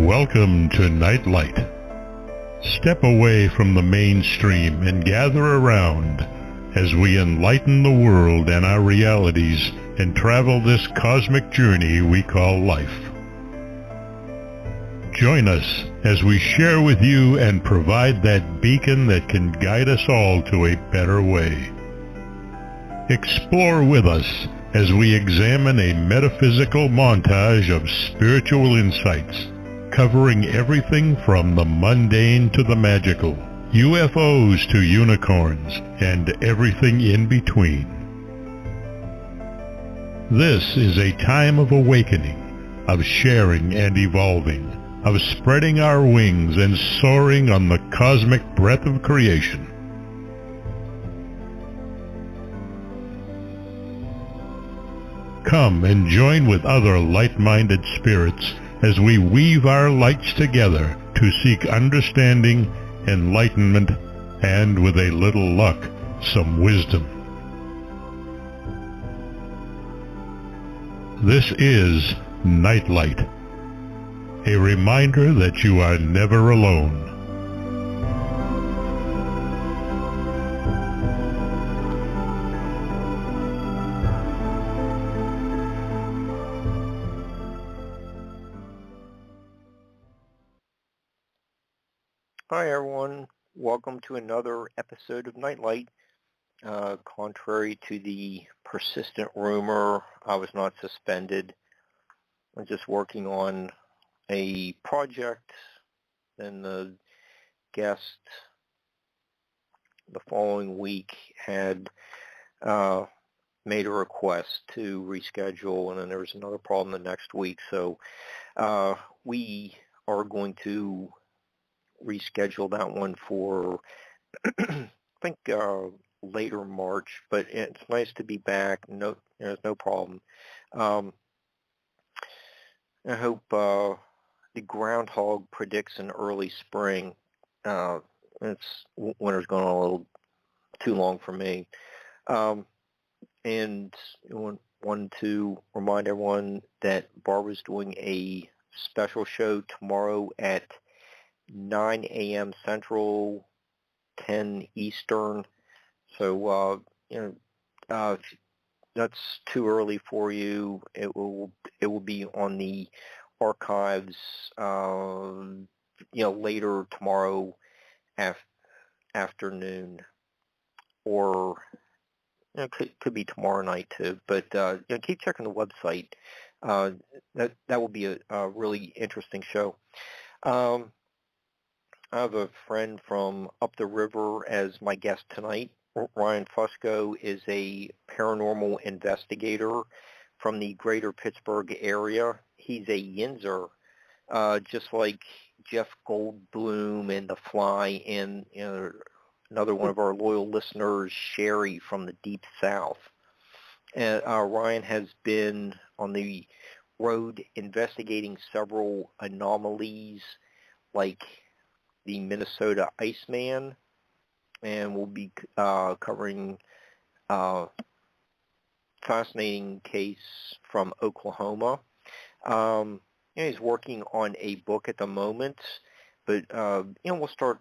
Welcome to Nightlight. Step away from the mainstream and gather around as we enlighten the world and our realities and travel this cosmic journey we call life. Join us as we share with you and provide that beacon that can guide us all to a better way. Explore with us as we examine a metaphysical montage of spiritual insights, covering everything from the mundane to the magical, UFOs to unicorns, and everything in between. This is a time of awakening, of sharing and evolving, of spreading our wings and soaring on the cosmic breath of creation. Come and join with other light-minded spirits as we weave our lights together to seek understanding, enlightenment, and with a little luck, some wisdom. This is Nightlight, a reminder that you are never alone. Hi everyone, welcome to another episode of Nightlight. Contrary to the persistent rumor, I was not suspended. I'm just working on a project, and the guest the following week had made a request to reschedule, and then there was another problem the next week, so we are going to reschedule that one for I think later March, but it's nice to be back. No, there's no problem. I hope the groundhog predicts an early spring. Winter's going on a little too long for me. And wanted to remind everyone that Barbara's doing a special show tomorrow at 9 a.m. Central, 10 Eastern. So, if that's too early for you, it will be on the archives, later tomorrow afternoon, or could be tomorrow night too. But keep checking the website. That will be a really interesting show. I have a friend from up the river as my guest tonight. RYAN FUSCO is a paranormal investigator from the greater Pittsburgh area. He's a Yinzer, just like Jeff Goldblum and The Fly, and another one of our loyal listeners, Sherry from the Deep South. And RYAN has been on the road investigating several anomalies like the Minnesota Iceman, and we'll be covering a fascinating case from Oklahoma. He's working on a book at the moment, but we'll start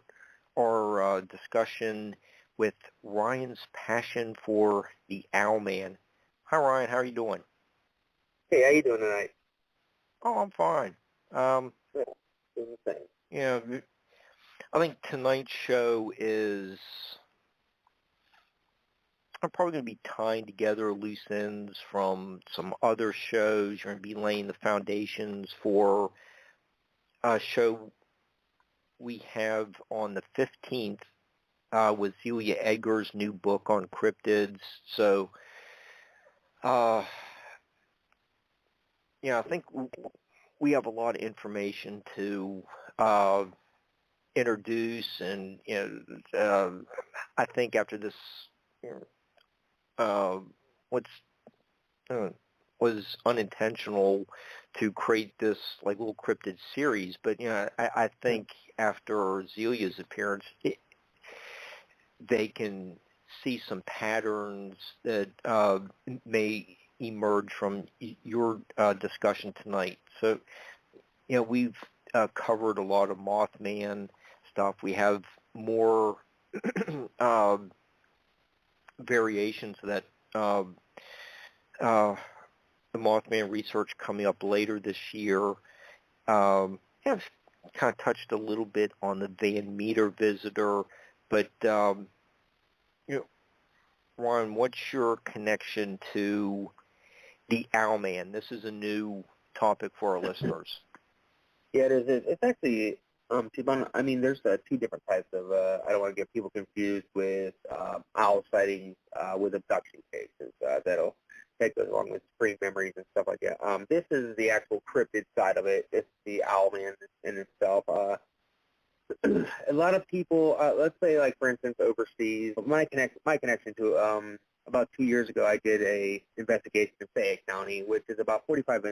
our discussion with Ryan's passion for the Owlman. Hi, Ryan. How are you doing? Hey, how you doing tonight? Oh, I'm fine. Doing the same. Yeah. I think tonight's show is, I'm probably going to be tying together loose ends from some other shows. You're going to be laying the foundations for a show we have on the 15th with Celia Edgar's new book on cryptids. So, I think we have a lot of information to introduce, and I think after this, was unintentional to create this like little cryptid series, but I think after Zelia's appearance, they can see some patterns that may emerge from your discussion tonight. So, we've covered a lot of Mothman stuff. We have more variations of that the Mothman research coming up later this year. Have kind of touched a little bit on the Van Meter visitor, but Ron, what's your connection to the Owlman? This is a new topic for our listeners. Yeah, it is. It's actually, I mean, there's two different types of, I don't want to get people confused with owl sightings with abduction cases that goes along with spring memories and stuff like that. This is the actual cryptid side of it. It's the Owlman in itself. A lot of people, let's say, like, for instance, overseas, my connection to, about 2 years ago, I did a investigation in Fayette County, which is about 45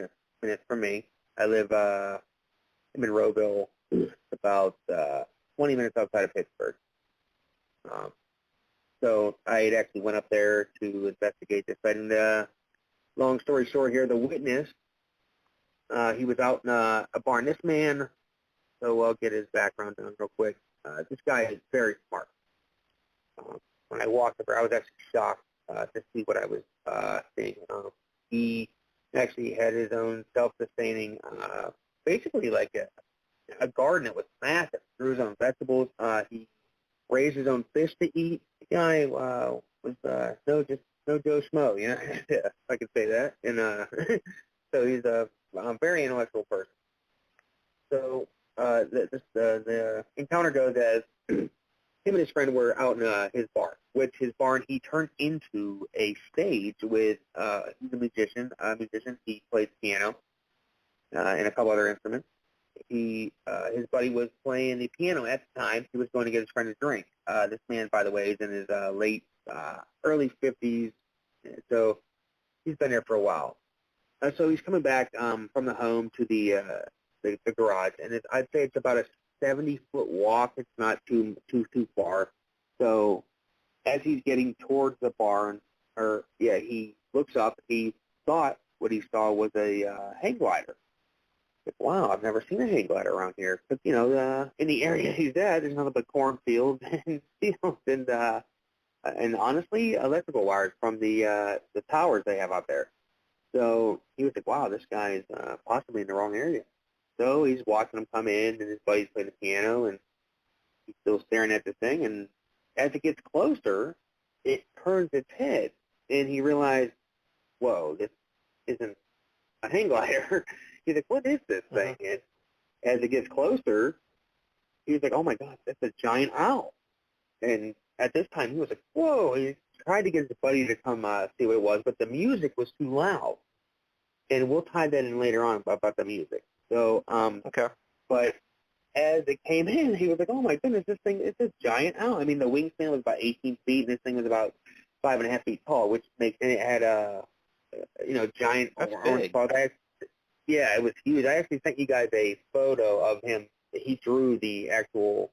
minutes from me. I live in Monroeville, about 20 minutes outside of Pittsburgh. So I had actually went up there to investigate this. And long story short here, the witness, he was out in a barn. This man, so I'll get his background down real quick. This guy is very smart. When I walked up there, I was actually shocked to see what I was seeing. He actually had his own self-sustaining, basically like a garden that was massive. Grew his own vegetables. He raised his own fish to eat. The guy was no Joe Schmo, you know, if I could say that. And so he's a very intellectual person. So the encounter goes as him and his friend were out in his barn, which his barn he turned into a stage with he's a musician. He plays piano and a couple other instruments. His buddy was playing the piano at the time. He was going to get his friend a drink. This man, by the way, is in his early 50s, so he's been there for a while. So he's coming back from the home to the garage, and I'd say it's about a 70-foot walk. It's not too far. So as he's getting towards the barn, he looks up. He thought what he saw was a hang glider. Like, wow, I've never seen a hang glider around here. But, you know, in the area he's at, there's nothing but cornfields and fields and honestly, electrical wires from the towers they have out there. So he was like, wow, this guy is possibly in the wrong area. So he's watching him come in, and his buddy's playing the piano, and he's still staring at this thing. And as it gets closer, it turns its head, and he realized, whoa, this isn't a hang glider. He's like, what is this thing? And as it gets closer, he's like, oh, my God, that's a giant owl. And at this time, he was like, whoa. He tried to get his buddy to come see what it was, but the music was too loud. And we'll tie that in later on about the music. So, okay. But as it came in, he was like, oh, my goodness, this thing, it's a giant owl. I mean, the wingspan was about 18 feet, and this thing was about 5.5 feet tall, which makes, and it had a, giant orange paws. Yeah, it was huge. I actually sent you guys a photo of him. He drew the actual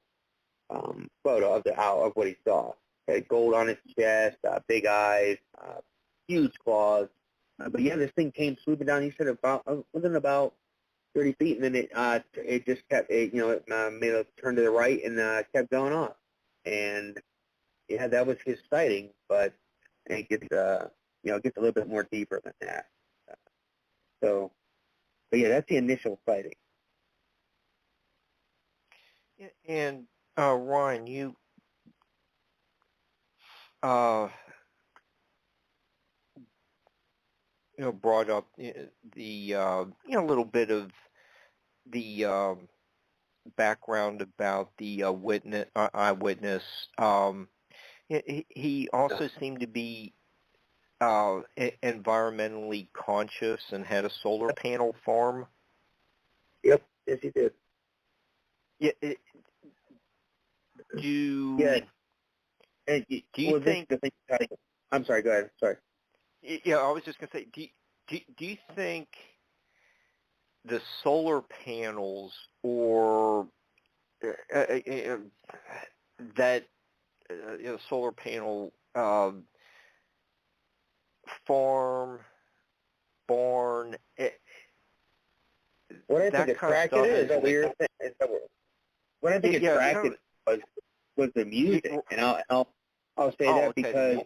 photo of the owl, of what he saw. It had gold on his chest, big eyes, huge claws. But yeah, this thing came swooping down. He said within about 30 feet, and then it just kept, it made a turn to the right and kept going on. And yeah, that was his sighting, but it gets gets a little bit more deeper than that. But yeah, that's the initial sighting. And Ryan, you brought up the little bit of the background about the eyewitness. He also seemed to be environmentally conscious and had a solar panel farm. Yep, yes, he did. Yeah. Do you think? I'm sorry. Go ahead. Sorry. Yeah, I was just going to say, do you think the solar panels or that solar panel farm, barn, What I think attracted it is that what I think attracted was the music, and I'll say that because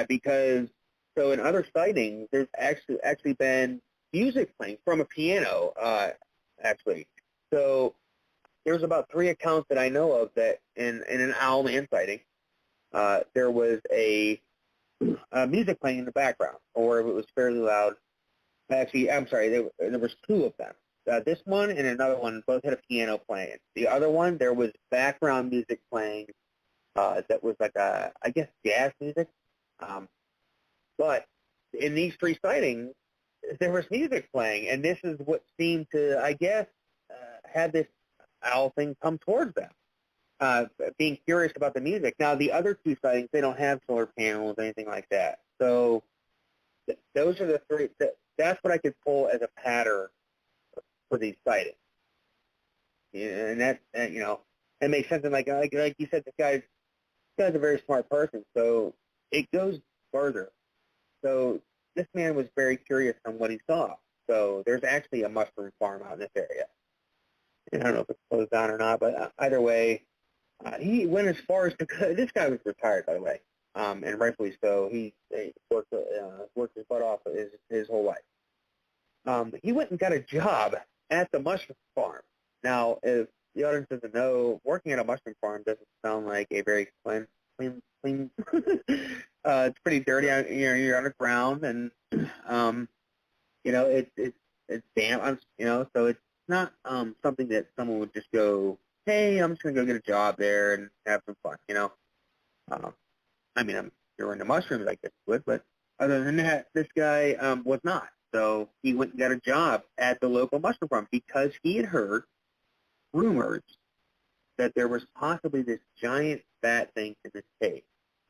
because so in other sightings there's actually been music playing from a piano actually. So there's about 3 accounts that I know of that in an Owlman sighting there was a music playing in the background, or if it was fairly loud. Actually, I'm sorry, there was 2 of them. This one and another one both had a piano playing. The other one, there was background music playing that was like I guess jazz music. But in these 3 sightings, there was music playing, and this is what seemed to, I guess, have this owl thing come towards them, being curious about the music. Now, the other 2 sightings, they don't have solar panels or anything like that. So those are the 3. That's what I could pull as a pattern for these sightings. And that, it makes sense. And like you said, this guy's a very smart person, so it goes further. So this man was very curious on what he saw. So there's actually a mushroom farm out in this area. And I don't know if it's closed down or not, but either way, he went as far as this guy was retired, by the way, and rightfully so. He worked his butt off his whole life. He went and got a job at the mushroom farm. Now, if the audience doesn't know, working at a mushroom farm doesn't sound like a very clean. It's pretty dirty. You're underground, and it's damp. So it's not something that someone would just go, hey, I'm just gonna go get a job there and have some fun. You're into mushrooms, I guess you would, but other than that, this guy was not. So he went and got a job at the local mushroom farm because he had heard rumors that there was possibly this giant fat thing in this cave.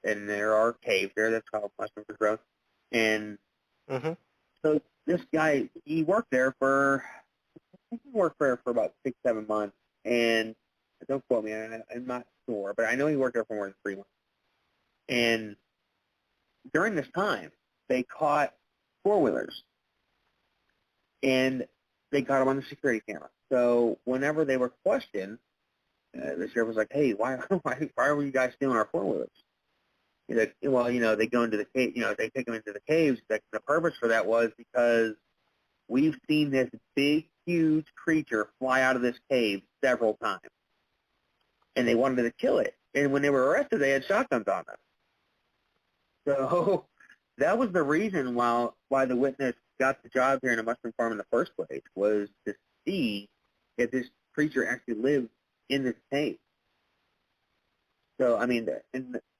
And there are caves there that's called mushroom growth. And so this guy, he worked there for about 6-7 months. And don't quote me, I'm not sure, but I know he worked there for more than 3 months. And during this time, they caught 4-wheelers. And they caught them on the security camera. So whenever they were questioned, the sheriff was like, hey, why were you guys stealing our 4-wheelers? He's like, well, they go into the cave, they take them into the caves. Like, the purpose for that was because we've seen this big, huge creature fly out of this cave several times. And they wanted to kill it. And when they were arrested, they had shotguns on them. So that was the reason why the witness got the job here in a mushroom farm in the first place, was to see if this creature actually lived in this cave. So, and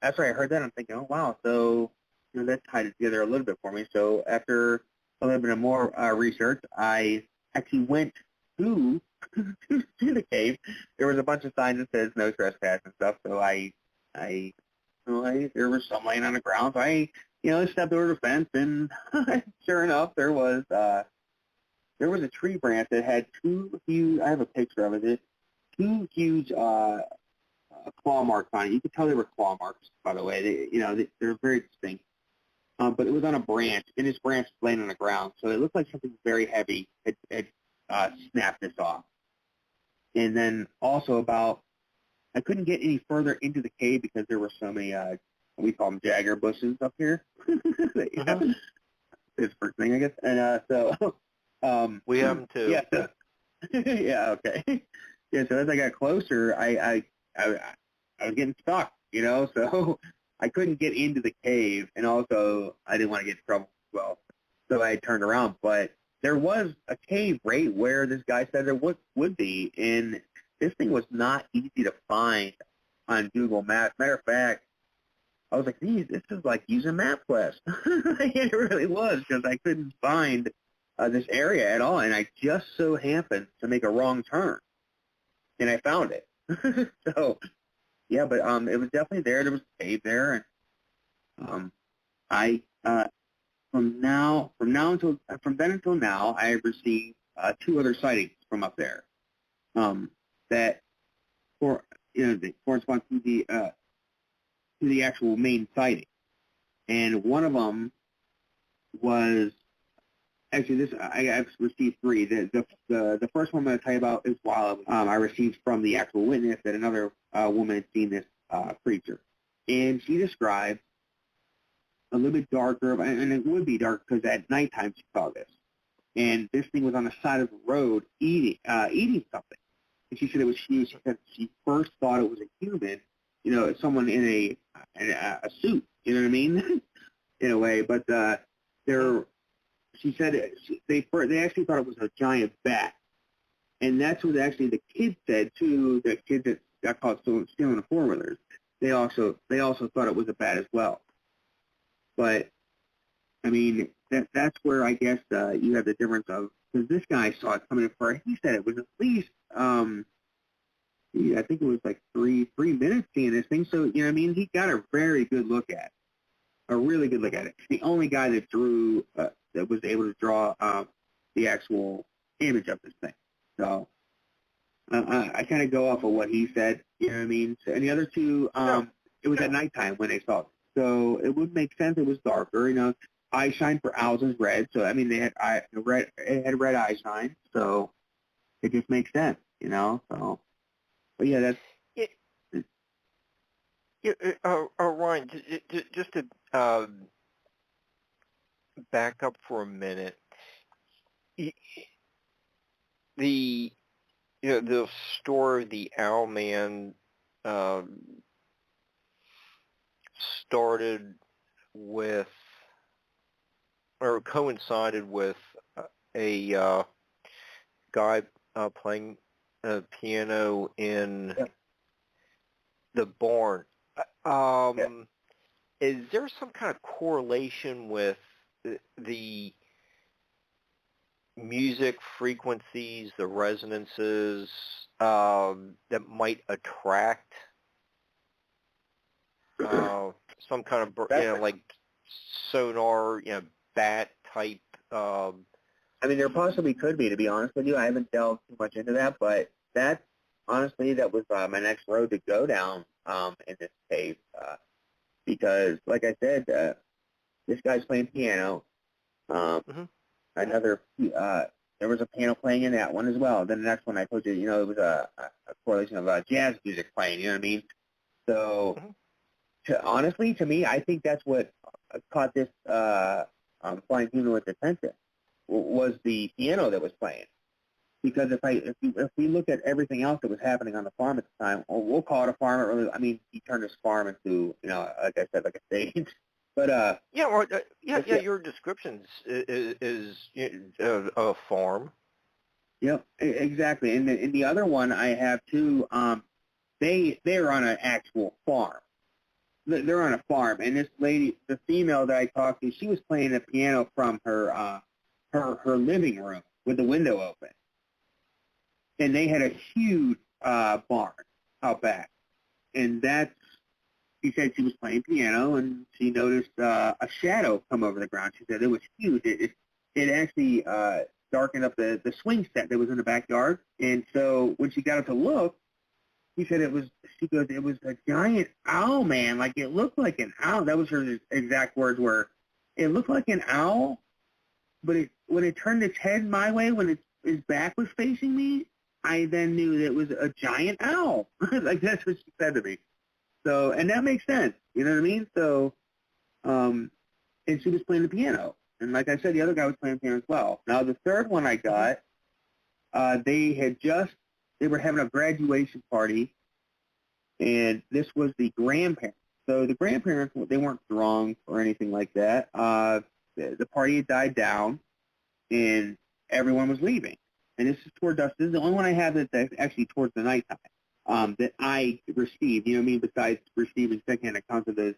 after I heard that, I'm thinking, oh, wow. So, that tied it together a little bit for me. So after a little bit of more research, I actually went to the cave. There was a bunch of signs that says no trespass and stuff. So there was some laying on the ground. So I stepped over the fence, and sure enough, there was a tree branch that had 2 huge, I have a picture of it, 2 huge claw marks on it. You could tell they were claw marks, by the way. They're very distinct. But it was on a branch, and this branch was laying on the ground, so it looked like something very heavy had snapped this off. And then also I couldn't get any further into the cave because there were so many, we call them jagger bushes up here. It's the first thing, I guess. And we have them too. Yeah. Yeah. Okay. Yeah. So as I got closer, I was getting stuck, so I couldn't get into the cave, and also I didn't want to get in trouble as well, so I turned around. But there was a cave right where this guy said there would be, and this thing was not easy to find on Google Maps. Matter of fact, I was like, geez, this is like using MapQuest. It really was, because I couldn't find this area at all, and I just so happened to make a wrong turn, and I found it. So, yeah, but it was definitely there. There was a cave there, and from then until now, I have received 2 other sightings from up there that they correspond to the actual main sighting. And one of them was Actually, I've received 3. The first one I'm going to tell you about is while I received from the actual witness that another woman had seen this creature, and she described a little bit darker, and it would be dark because at nighttime she saw this, and this thing was on the side of the road eating something, and she said it was huge. She said she first thought it was a human, someone in a suit, you know what I mean, in a way, but she said they actually thought it was a giant bat, and that's what actually the kids said too. The kids that got caught stealing the 4-wheelers, they also thought it was a bat as well. But I mean that's where I guess you have the difference of, because this guy saw it coming in for. He said it was at least I think it was like three minutes seeing this thing. So you know what I mean, he got a very good look at it. A really good look at it. The only guy that drew, that was able to draw the actual image of this thing. So I kind of go off of what he said. You know what I mean? So, and the other 2, it was at nighttime when they saw it. So it would make sense. It was darker. Eye shine for owls is red. So I mean, they had red eye shine. So it just makes sense. So, but yeah, that's. Yeah, Ryan, just to back up for a minute, the story of the Owl Man started with, or coincided with, a guy playing piano in the barn. Is there some kind of correlation with the music frequencies, the resonances that might attract some kind of, like sonar, bat type? I mean, there possibly could be, to be honest with you. I haven't delved too much into that, but that was my next road to go down in this case, because, like I said, this guy's playing piano. Another, there was a piano playing in that one as well. Then the next one I told you, it was a correlation of jazz music playing. You know what I mean? So, honestly, to me, I think that's what caught this flying humanoid's attention, was the piano that was playing. Because if we look at everything else that was happening on the farm at the time, or we'll call it a farm. Or, I mean, he turned his farm into, like I said, like a stage. But your description is a farm. Yep, exactly. And the other one I have too. They're on an actual farm. They're on a farm, and this lady, the female that I talked to, she was playing the piano from her living room with the window open. And they had a huge barn out back, and she said she was playing piano, and she noticed a shadow come over the ground. She said it was huge. It actually darkened up the swing set that was in the backyard. And so when she got up to look, she goes, it was a giant owl, man. Like, it looked like an owl. That was her exact words, were, it looked like an owl, but when it turned its head my way, when its back was facing me, I then knew that it was a giant owl. Like, that's what she said to me. So, and that makes sense. You know what I mean? So, and she was playing the piano. And like I said, the other guy was playing piano as well. Now, the third one I got, they were having a graduation party, and this was the grandparents. So the grandparents, they weren't drunk or anything like that. The party had died down, and everyone was leaving. And this is toward dusk. This is the only one I have that's actually towards the nighttime that I received. You know what I mean? Besides receiving secondhand accounts of the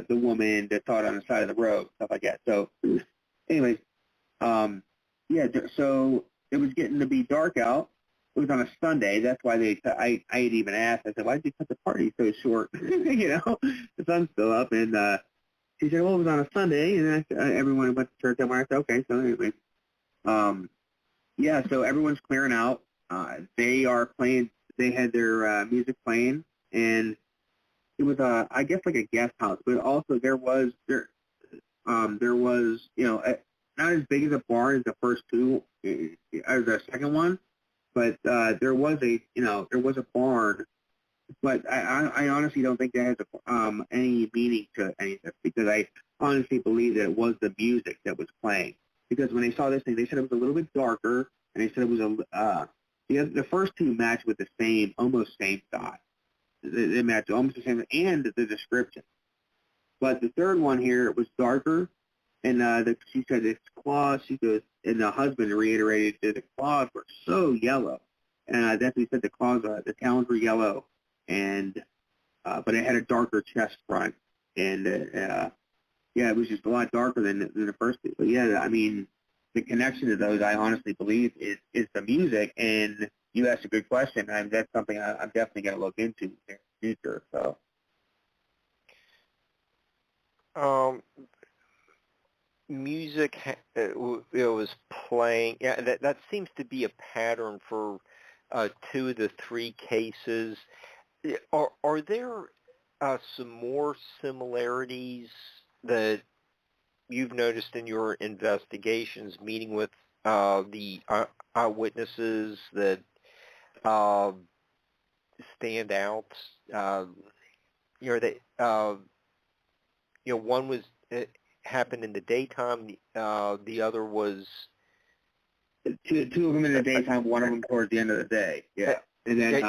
woman that saw it on the side of the road, stuff like that. So, anyways, so it was getting to be dark out. It was on a Sunday. That's why I had even asked. I said, why did you cut the party so short? The sun's still up. And she said, well, it was on a Sunday, and everyone went to church that morning. I said, okay. So anyway, so everyone's clearing out. They are playing. They had their music playing, and it was I guess like a guest house, but also there was as big as a barn as the first two, or the second one, but there was a barn. But I honestly don't think that has any meaning to any of this, because I honestly believe that it was the music that was playing. Because when they saw this thing, they said it was a little bit darker, and they said it was the first two matched with the almost same style. They matched almost the same, and the description. But the third one here was darker, and she said its claws. She goes, and the husband reiterated that the claws were so yellow, and that's what he said. The claws, the talons were yellow, and but it had a darker chest front, and yeah, it was just a lot darker than the first two. But yeah, I mean, the connection to those, I honestly believe, is the music. And you asked a good question. That's something I'm definitely going to look into in the future. So. Music it was playing. Yeah, that seems to be a pattern for 2 of the 3 cases. Are there some more similarities that you've noticed in your investigations, meeting with the eyewitnesses that stand out? One was happened in the daytime. The other was two of them in the daytime. One of them towards the end of the day. Yeah. And then,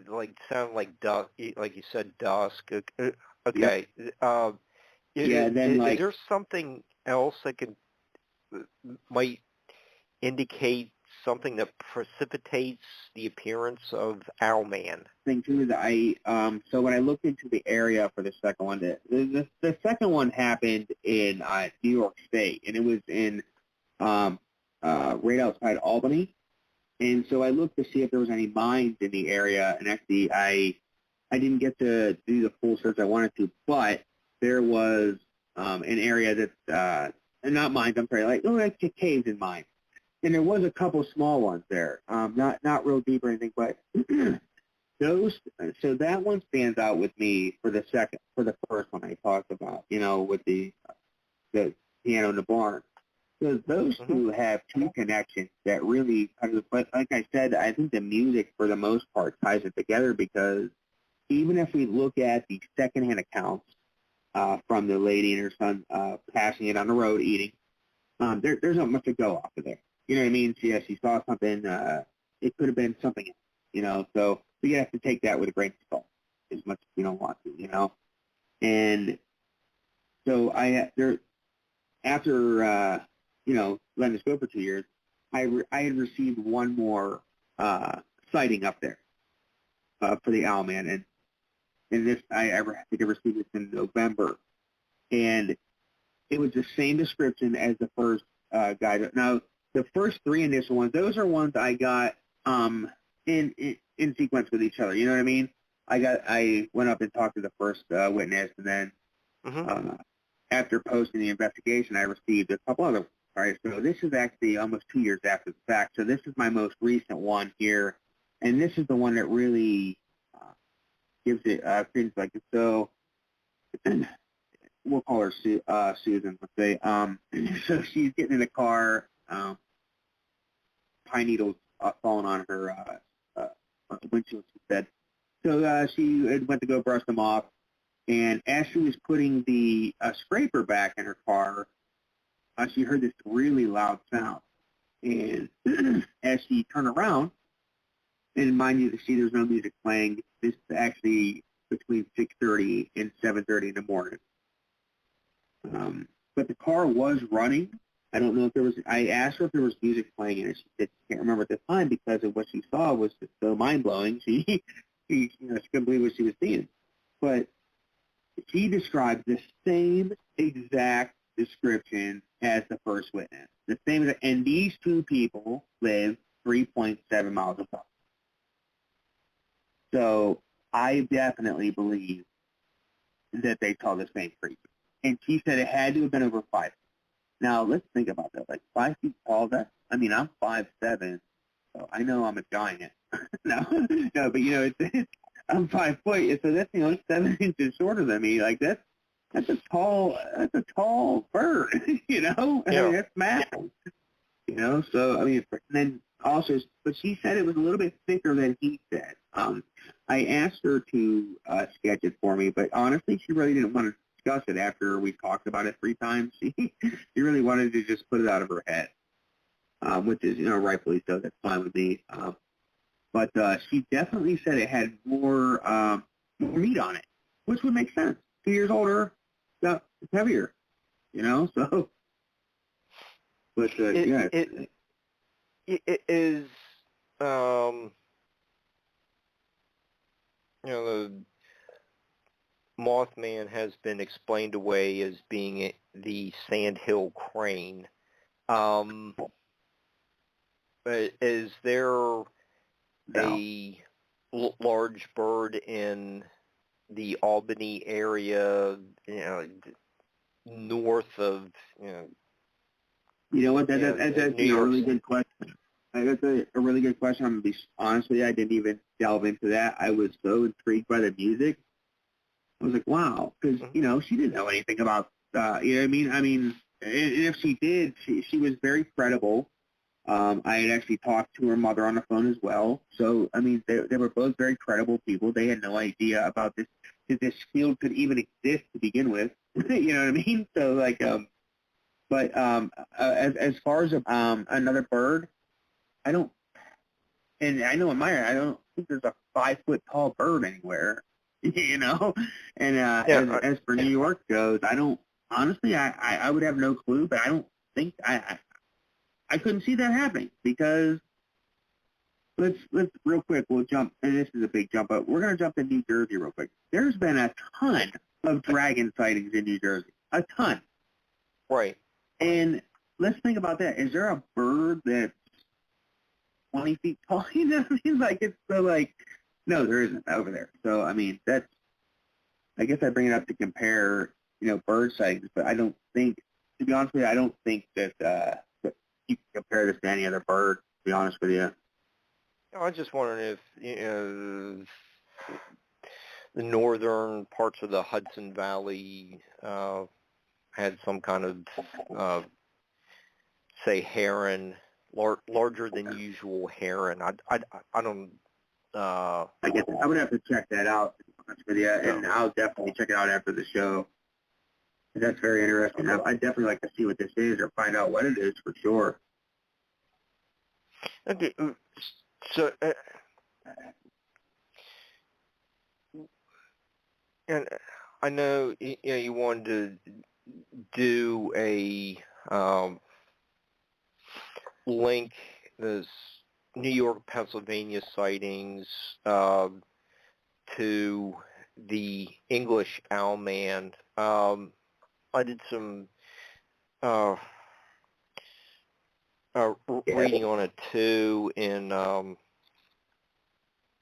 like sound like dusk, like you said, dusk. Okay. Yep. Then is there something else that might indicate something that precipitates the appearance of Owlman? Thing too is so when I looked into the area for the second one, the second one happened in New York State, and it was in right outside Albany. And so I looked to see if there was any mines in the area, and actually I didn't get to do the full search I wanted to, but there was an area that's not mines, I'm sorry, like caves and mines. And there was a couple small ones there, not real deep or anything, but those. So that one stands out with me for the first one I talked about, with the piano in the barn. So those two have two connections that really, but like I said, I think the music for the most part ties it together, because even if we look at the secondhand accounts from the lady and her son passing it on the road eating, there's not much to go off of there. You know what I mean? She saw something. It could have been something else, so we have to take that with a grain of salt as much as we don't want to, And so after letting this go for 2 years, I had received one more sighting up there for the Owlman, and this I think I received this in November, and it was the same description as the first guy. Now, the first 3 initial ones, those are ones I got in sequence with each other. You know what I mean? I went up and talked to the first witness, and then after posting the investigation, I received a couple other. All right, so this is actually almost 2 years after the fact. So this is my most recent one here, and this is the one that really gives it things like it. So we'll call her Susan. Let's say. So she's getting in the car. Pine needles falling on her windshield, she said. So she went to go brush them off, and as she was putting the scraper back in her car, she heard this really loud sound. And as she turned around, and mind you, there's no music playing. This is actually between 6:30 and 7:30 in the morning. But the car was running. I don't know if there was. I asked her if there was music playing in it. She said she can't remember at the time because of what she saw was just so mind blowing. She couldn't believe what she was seeing. But she described the same exact description as the first witness. The same, and these two people live 3.7 miles apart. So I definitely believe that they saw the same creature. And she said it had to have been over 5. Now, let's think about that. Like 5 feet tall, I'm 5'7", so I know I'm a giant. no, but I'm 5 foot, so that's 7 inches shorter than me. Like that's That's a tall bird, you know? I mean, that's massive, you know? So, I mean, and then also, but she said it was a little bit thicker than he said. I asked her to sketch it for me, but honestly, she really didn't want to discuss it after we talked about it 3 times. She really wanted to just put it out of her head, which is, you know, rightfully so. That's fine with me. But she definitely said it had more meat on it, which would make sense. 2 years older, it's heavier, you know. So, but yeah, it is. You know, the Mothman has been explained away as being the sandhill crane. But is there a large bird in the Albany area, you know, north of, you know what? That's a really good question. That's a really good question. I'm going to be honest with you. I didn't even delve into that. I was so intrigued by the music. I was like, wow, because you know she didn't know anything about. You know what I mean? I mean, if she did, she was very credible. I had actually talked to her mother on the phone as well. So I mean, they were both very credible people. They had no idea about this that this field could even exist to begin with. You know what I mean? So like, but as far as another bird. I don't, and I know in my area, I don't think there's a 5-foot tall bird anywhere, you know. And as for New York goes, I don't honestly. I would have no clue, but I don't think I couldn't see that happening because let's real quick. We'll jump, and this is a big jump, but we're gonna jump to New Jersey real quick. There's been a ton of dragon sightings in New Jersey, a ton. Right. And let's think about that. Is there a bird that's 20 feet tall? You know what I mean? Like, it's so like, no, there isn't over there. So, I mean, that's, I guess I bring it up to compare, you know, bird sightings, but I don't think, to be honest with you, I don't think that, that you can compare this to any other bird, to be honest with you. I was just wondering if, you know, the northern parts of the Hudson Valley had some kind of, say, heron, larger than usual heron. I don't. I guess I would have to check that out, to be honest with you, and I'll definitely check it out after the show. That's very interesting. I'd definitely like to see what this is or find out what it is for sure. Okay, so and I know you know you wanted to do a link this New York, Pennsylvania sightings to the English Owlman. I did some reading on it too in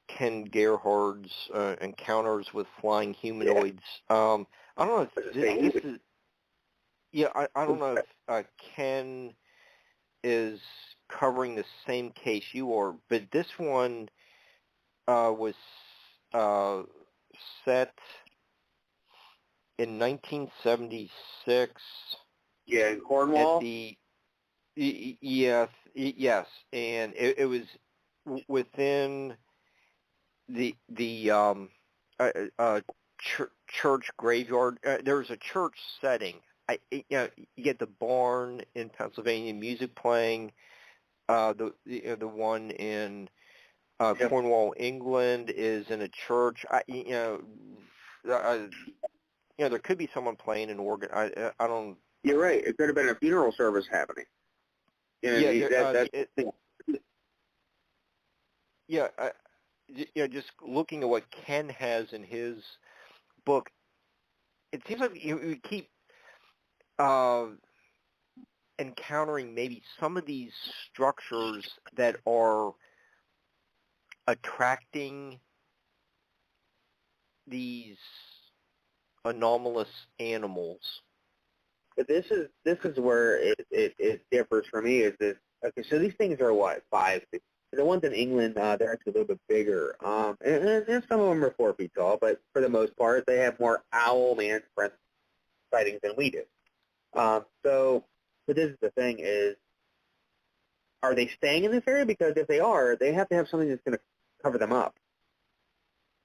Ken Gerhard's Encounters with Flying Humanoids. I don't know if this is, I don't know if Ken is covering the same case you are, but this one was set in 1976. Yeah, in Cornwall. At yes, and it was within the church graveyard. There was a church setting. You get the barn in Pennsylvania, music playing. The one in Cornwall, England, is in a church. There could be someone playing an organ. I don't. You're right. It could have been a funeral service happening. Just looking at what Ken has in his book, it seems like you keep encountering maybe some of these structures that are attracting these anomalous animals. But this is where it differs for me. Is this okay? So these things are what, 5, 6? The ones in England, they're actually a little bit bigger, and some of them are 4 feet tall. But for the most part, they have more owl man prints sightings than we do. So this is the thing is, are they staying in this area? Because if they are, they have to have something that's going to cover them up.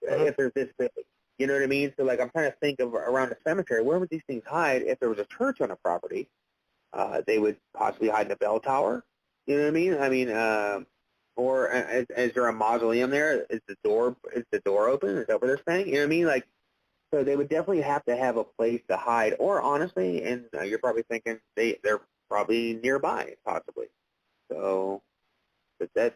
If there's this big, you know what I mean? So, like, I'm trying to think of around a cemetery, where would these things hide? If there was a church on a property, they would possibly hide in a bell tower. You know what I mean? Or is there a mausoleum there? Is the door open? Is that what they're saying? You know what I mean? Like, so they would definitely have to have a place to hide. Or honestly, and you're probably thinking they're probably nearby, possibly. So, but that's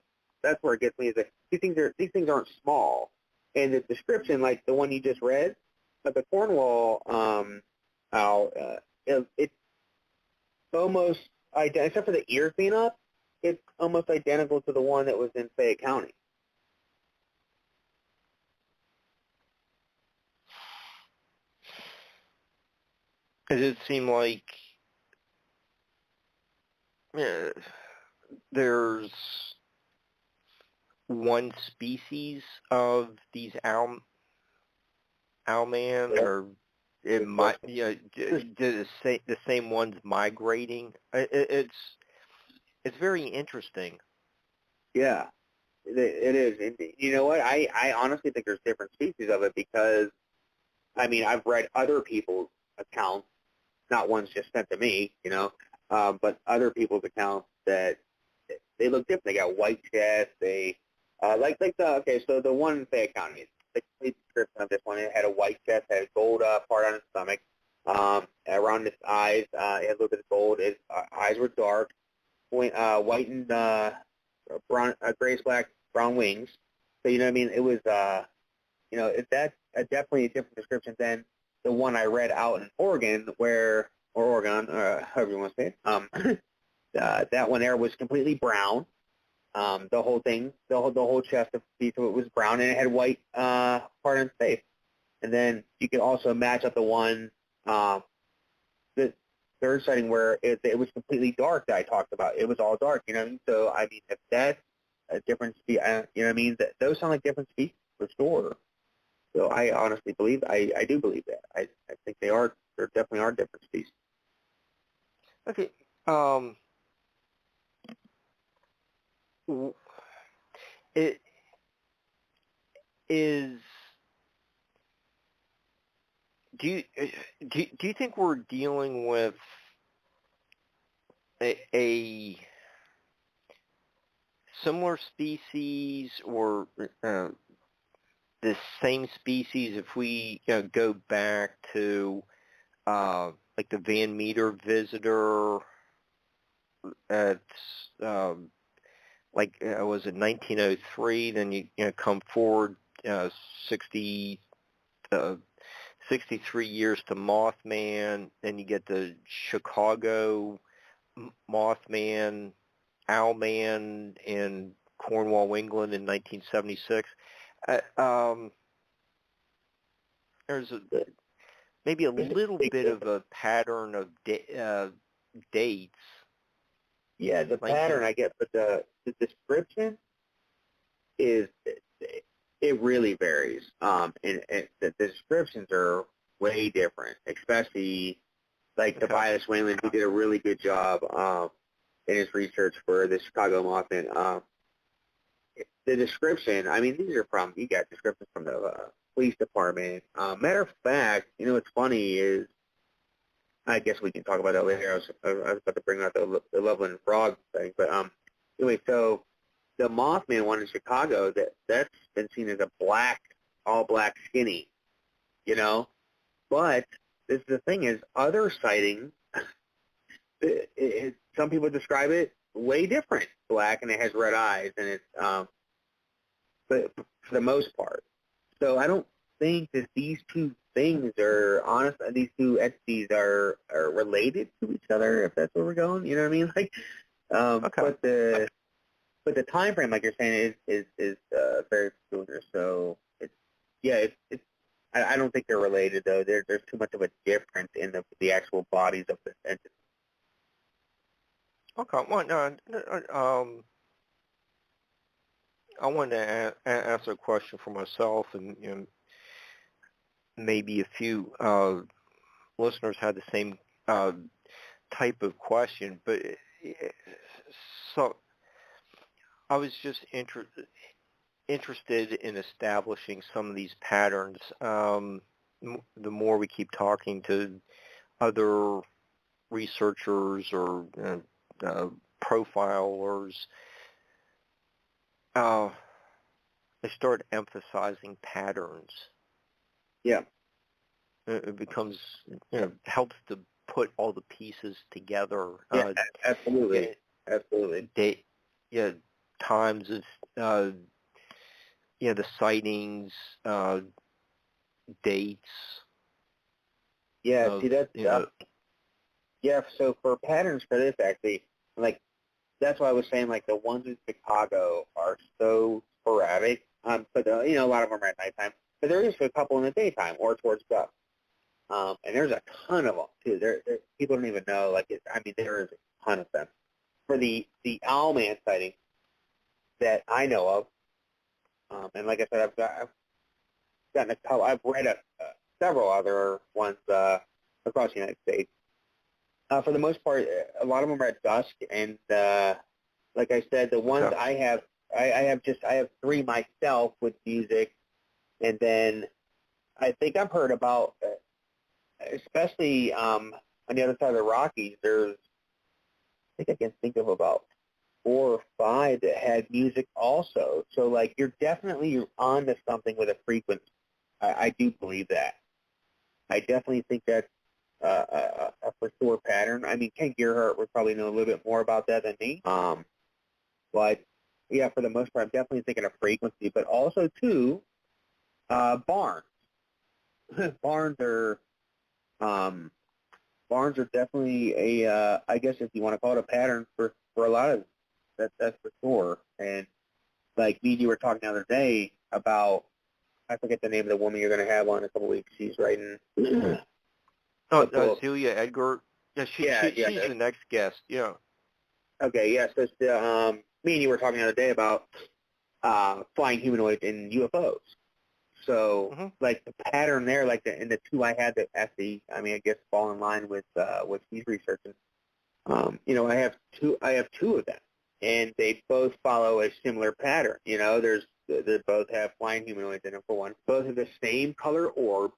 where it gets me is that these things aren't small. And the description, like the one you just read, of the Cornwall owl, it's almost except for the ears being up, it's almost identical to the one that was in Fayette County. Does it seem like there's one species of these owlman, or it might, the same ones migrating? It's very interesting. Yeah, it is. And you know what? I honestly think there's different species of it because, I mean, I've read other people's accounts, not ones just sent to me, but other people's accounts that they look different. They got white chests. They so the one in Fayette County, the complete description of this one, it had a white chest, had a gold part on its stomach, around its eyes, it had a little bit of gold. Its eyes were dark, white and brown, grayish black, brown wings. So you know what I mean? It was that's definitely a different description than the one I read out in Oregon, or Oregon, however you want to say it. That one there was completely brown. The whole thing, the whole chest of piece of it was brown, and it had white part on its face. And then you could also match up the one, the third sighting where it was completely dark that I talked about. It was all dark, you know what I mean? So, I mean, if that's a different species, you know what I mean? Those sound like different species for sure. So I honestly believe, I do believe that. I think there definitely are different species. Okay. It is. Do you think we're dealing with a similar species, or the same species if we go back to like the Van Meter visitor at was it 1903? Then you come forward 63 years to Mothman. Then you get the Chicago Mothman, Owlman in Cornwall, England in 1976. There's maybe a little bit of a pattern of dates. Yeah, the pattern I get, but the description is, it really varies. And the descriptions are way different, especially like Tobias Wayland, who did a really good job in his research for the Chicago Mothman. The description, I mean, you got descriptions from the police department. Matter of fact, what's funny is, I guess we can talk about that later. I was about to bring out the Loveland Frog thing, but anyway, so the Mothman one in Chicago, that's been seen as a all black skinny, But the thing is, other sightings, some people describe it way different, black, and it has red eyes, and it's but for the most part. So I don't think that these two things are these two entities are related to each other, if that's where we're going. You know what I mean? Like, but the time frame, like you're saying, is very peculiar. So I don't think they're related though. There's too much of a difference in the actual bodies of the entities. Okay. Well, no, I wanted to answer a question for myself, and maybe a few listeners had the same type of question, but so I was just interested in establishing some of these patterns. The more we keep talking to other researchers or profilers, they start emphasizing patterns. Yeah. It becomes, helps to put all the pieces together. Yeah, absolutely. Absolutely. Times of, the sightings, dates. Yeah, see, that's, so for patterns for this, actually, like, that's why I was saying, like, the ones in Chicago are so sporadic, but, a lot of them are at nighttime. But there is a couple in the daytime or towards dusk. And there's a ton of them, too. There people don't even know. There is a ton of them. For the Owlman sighting that I know of, and like I said, I've gotten a couple. I've read several other ones across the United States. For the most part, a lot of them are at dusk, and like I said, the ones I have three myself with music, and then I think I've heard about, especially on the other side of the Rockies, I think I can think of about 4 or 5 that had music also. So, like, you're on to something with a frequency. I do believe that. I definitely think that's a for sure pattern. I mean, Ken Gerhardt would probably know a little bit more about that than me. But, yeah, for the most part, I'm definitely thinking of frequency. But also, too, barns. Barns are definitely I guess if you want to call it a pattern for a lot of that's for sure. And like me and you were talking the other day about, I forget the name of the woman you're going to have on in a couple of weeks. She's writing. Celia Edgar. Yeah, she's the next guest. Yeah. Okay. Yeah. So me and you were talking the other day about flying humanoids and UFOs. So, like, the pattern there, like, in the 2 I had that actually, I guess, fall in line with what he's researching. I have 2 of them, and they both follow a similar pattern. They both have flying humanoids in them, for one. Both have the same color orb,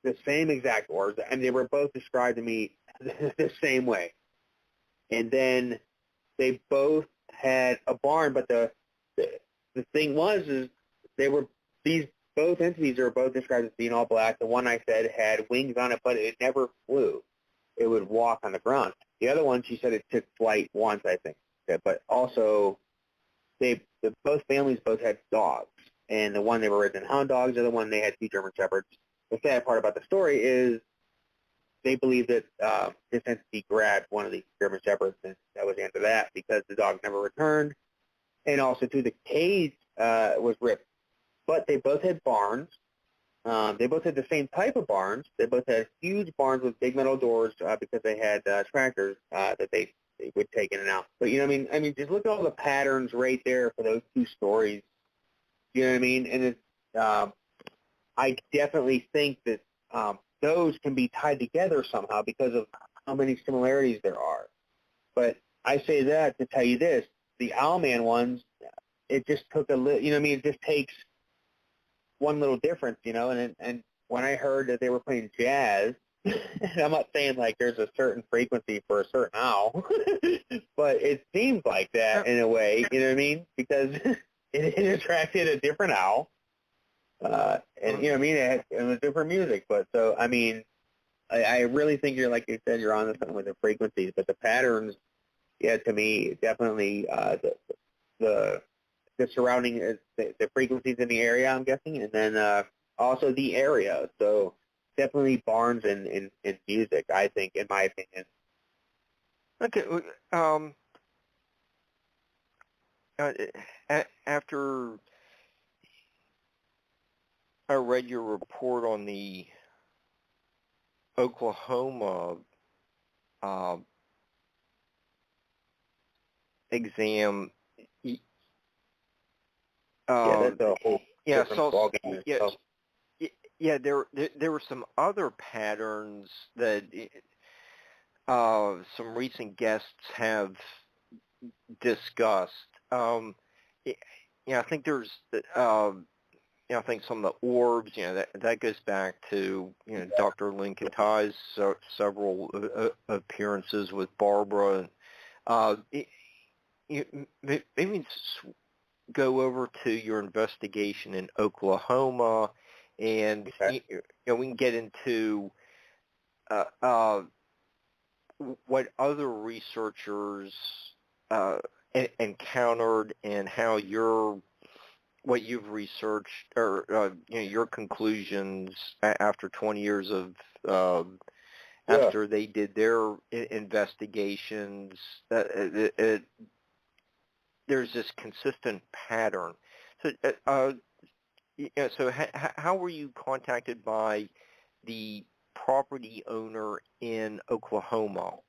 the same exact orbs, and they were both described to me the same way. And then they both had a barn, but the thing is both entities are both described as being all black. The one I said had wings on it, but it never flew. It would walk on the ground. The other one, she said it took flight once, I think. But also, both families both had dogs. And the one they were raising hound dogs, the other one they had 2 German Shepherds. The sad part about the story is they believe that this entity grabbed one of these German Shepherds, and that was the end of that because the dog never returned. And also, too, the cage was ripped. But they both had barns. They both had the same type of barns. They both had huge barns with big metal doors because they had tractors that they would take in and out. But, I mean, just look at all the patterns right there for those 2 stories. You know what I mean? And it's, I definitely think that those can be tied together somehow because of how many similarities there are. But I say that to tell you this. The Owlman ones, it just took it just takes one little difference, and when I heard that they were playing jazz, I'm not saying like there's a certain frequency for a certain owl, but it seems like that in a way, you know what I mean? Because it attracted a different owl, and it was different music. But so, I mean, I really think you're, like you said, you're on to something with the frequencies, but the patterns, yeah, to me, definitely the surrounding the frequencies in the area, I'm guessing, and then also the area. So definitely barns and music, I think, in my opinion. Okay. After I read your report on the Oklahoma exam, that's a whole different ballgame. Yeah, there were some other patterns that some recent guests have discussed. Y- I think there's, I think some of the orbs, that goes back to, Dr. Lincoln Tye's several appearances with Barbara. Maybe go over to your investigation in Oklahoma, and Okay. we can get into uh, uh, what other researchers uh, encountered and how what you've researched, or your conclusions after 20 years of Yeah. after they did their investigations. There's this consistent pattern. So, how were you contacted by the property owner in Oklahoma?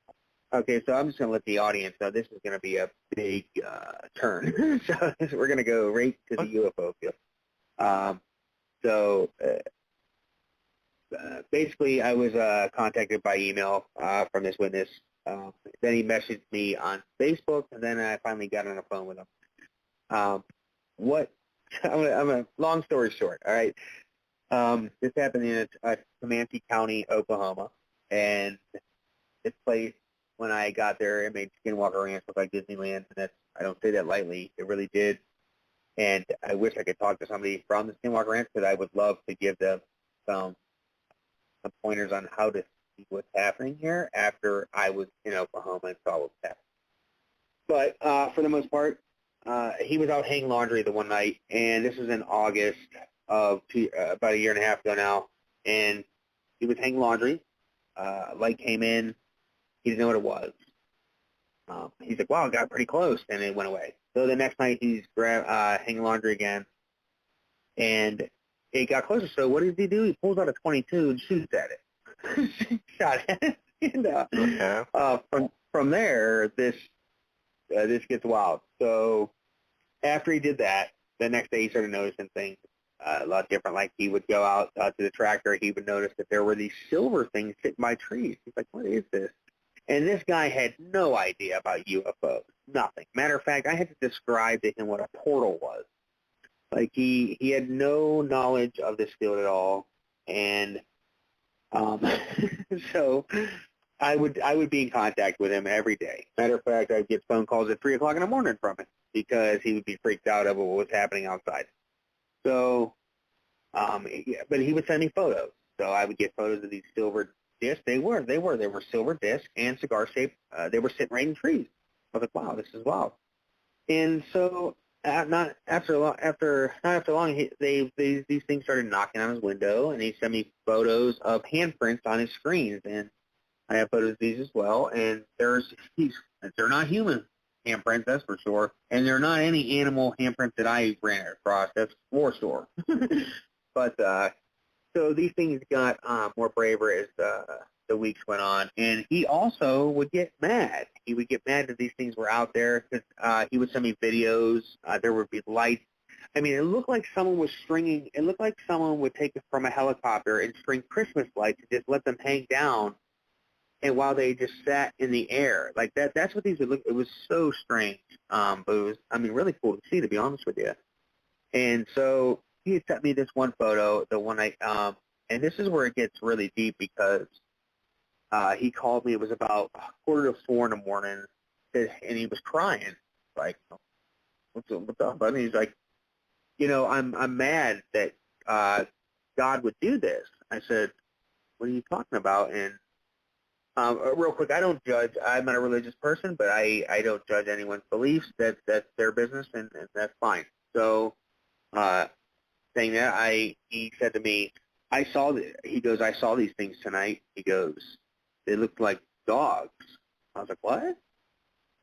Okay, so I'm just going to let the audience know this is going to be a big turn. So we're going to go right to the UFO field. So basically, I was contacted by email from this witness. Then he messaged me on Facebook, and then I finally got on the phone with him. What? Long story short. All right. This happened in Comanche County, Oklahoma, and this place, when I got there, it made Skinwalker Ranch look like Disneyland, and I don't say that lightly. It really did. And I wish I could talk to somebody from the Skinwalker Ranch, because I would love to give them some pointers on how to see what's happening here after I was in Oklahoma and saw what was happening. But for the most part, he was out hanging laundry the one night, and this was in August of about a year and a half ago now, and he was hanging laundry. Light came in. He didn't know what it was. He's like, wow, it got pretty close, and it went away. So the next night he's hanging laundry again, and it got closer. So what does he do? He pulls out a .22 and shoots at it. Shot at it. And from there, this gets wild. So after he did that, the next day he started noticing things a lot different. Like he would go out to the tractor, he would notice that there were these silver things sitting by trees. He's like, what is this? And this guy had no idea about UFOs, nothing. Matter of fact, I had to describe to him what a portal was. Like he had no knowledge of this field at all, and so I would be in contact with him every day. Matter of fact, I'd get phone calls at 3 o'clock in the morning from him because he would be freaked out over what was happening outside. So, but he would send me photos. So I would get photos of these silver discs. They were silver discs and cigar shaped. They were sitting right in trees. I was like, wow, this is wild. And so, not after long, these things started knocking on his window, and he sent me photos of handprints on his screens, and I have photos of these as well. And they're not human handprints, that's for sure, and they're not any animal handprints that I ran across, that's for sure. But so these things got more braver as the weeks went on, and he also would get mad. He would get mad that these things were out there, because he would send me videos. There would be lights. I mean, it looked like someone was stringing. It looked like someone would take it from a helicopter and string Christmas lights and just let them hang down, and while they just sat in the air like that. That's what these would look. It was so strange, but it was, I mean, really cool to see, to be honest with you. And so he had sent me this one photo, the one and this is where it gets really deep, because he called me. It was about 3:45 in the morning, and he was crying. Like, what's up, buddy? He's like, I'm mad that God would do this. I said, what are you talking about? And real quick, I don't judge. I'm not a religious person, but I don't judge anyone's beliefs. That's their business, and that's fine. So, saying that, he said to me, I saw these things tonight. He goes, they looked like dogs. I was like, what?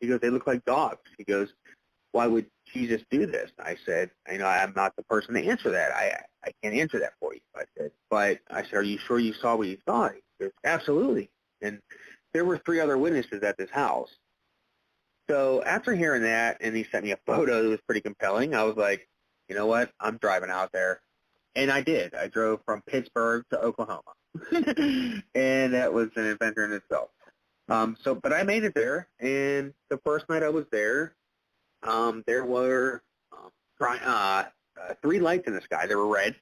He goes, they look like dogs. He goes, why would Jesus do this? I said, I'm not the person to answer that. I can't answer that for you. I said, are you sure you saw what you saw? He goes, absolutely. And there were 3 other witnesses at this house. So after hearing that, and he sent me a photo that was pretty compelling, I was like, you know what? I'm driving out there. And I did. I drove from Pittsburgh to Oklahoma. And that was an adventure in itself. But I made it there, and the first night I was there, there were 3 lights in the sky. They were red,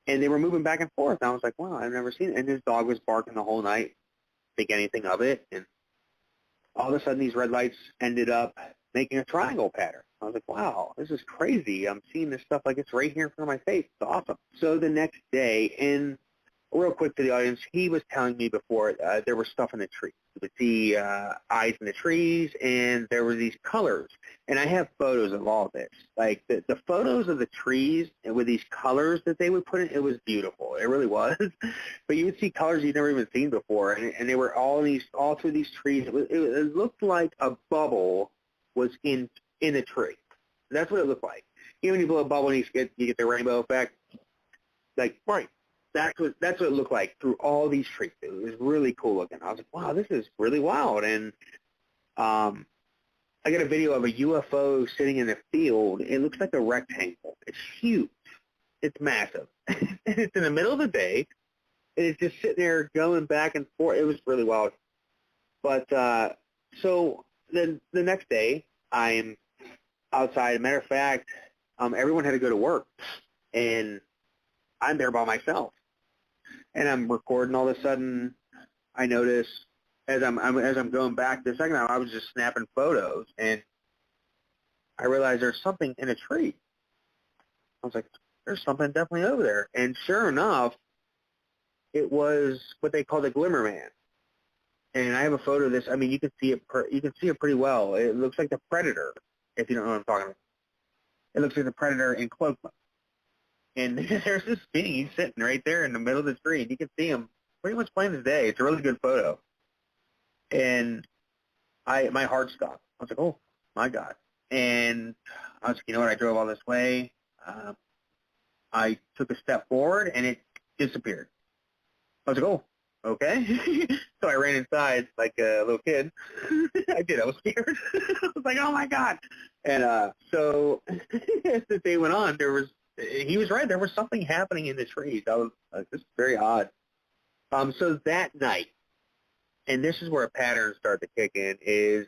and they were moving back and forth. And I was like, wow, I've never seen it. And this dog was barking the whole night, think anything of it. And all of a sudden, these red lights ended up making a triangle pattern. I was like, wow, this is crazy. I'm seeing this stuff like it's right here in front of my face. It's awesome. So the next day, and real quick to the audience, he was telling me before there was stuff in the trees. You could see eyes in the trees, and there were these colors. And I have photos of all this. Like the photos of the trees and with these colors that they would put in, it was beautiful. It really was. But you would see colors you'd never even seen before, and they were all through these trees. It looked like a bubble was in a tree. That's what it looked like. You know, when you blow a bubble and you get the rainbow effect? Like, right. That's what it looked like through all these trees. It was really cool looking. I was like, wow, this is really wild. And I got a video of a UFO sitting in a field. It looks like a rectangle. It's huge. It's massive. It's in the middle of the day, and it's just sitting there going back and forth. It was really wild. But so then the next day, I'm outside. As a matter of fact, everyone had to go to work, and I'm there by myself. And I'm recording. All of a sudden, I notice as I'm going back the second time, I was just snapping photos, and I realized there's something in a tree. I was like, there's something definitely over there. And sure enough, it was what they call the Glimmer Man. And I have a photo of this. I mean, you can see it. You can see it pretty well. It looks like the Predator, if you don't know what I'm talking about. It looks like the Predator in cloak mode. And there's this being. He's sitting right there in the middle of the tree, and you can see him pretty much plain as day. It's a really good photo. And my heart stopped. I was like, oh, my God. And I was like, you know what? I drove all this way. I took a step forward, and it disappeared. I was like, oh, okay. So I ran inside like a little kid. I did. I was scared. I was like, oh, my God. And so as the day went on, he was right. There was something happening in the trees. That was just very odd. So that night, and this is where a pattern started to kick in, is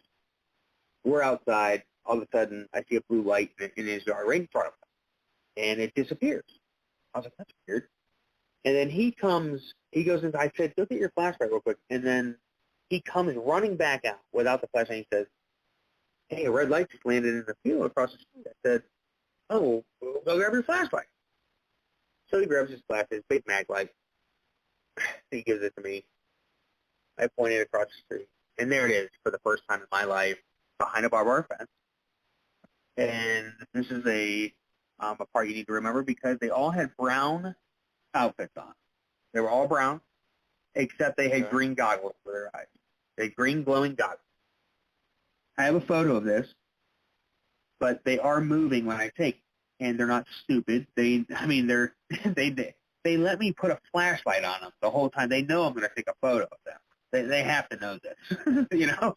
we're outside. All of a sudden, I see a blue light in his yard right in front of him, and it disappears. I was like, that's weird. And then he goes in. I said, go get your flashlight real quick. And then he comes running back out without the flashlight. He says, hey, a red light just landed in the field across the street. I said, oh, well, go grab your flashlight. So he grabs his flashlight, his big mag light. He gives it to me. I point it across the street. And there it is for the first time in my life behind a barbed wire fence. And this is a part you need to remember because they all had brown outfits on. They were all brown, except they had green goggles for their eyes. They had green glowing goggles. I have a photo of this, but they are moving when I take, and they're not stupid. They let me put a flashlight on them the whole time. They know I'm going to take a photo of them. They have to know this, you know.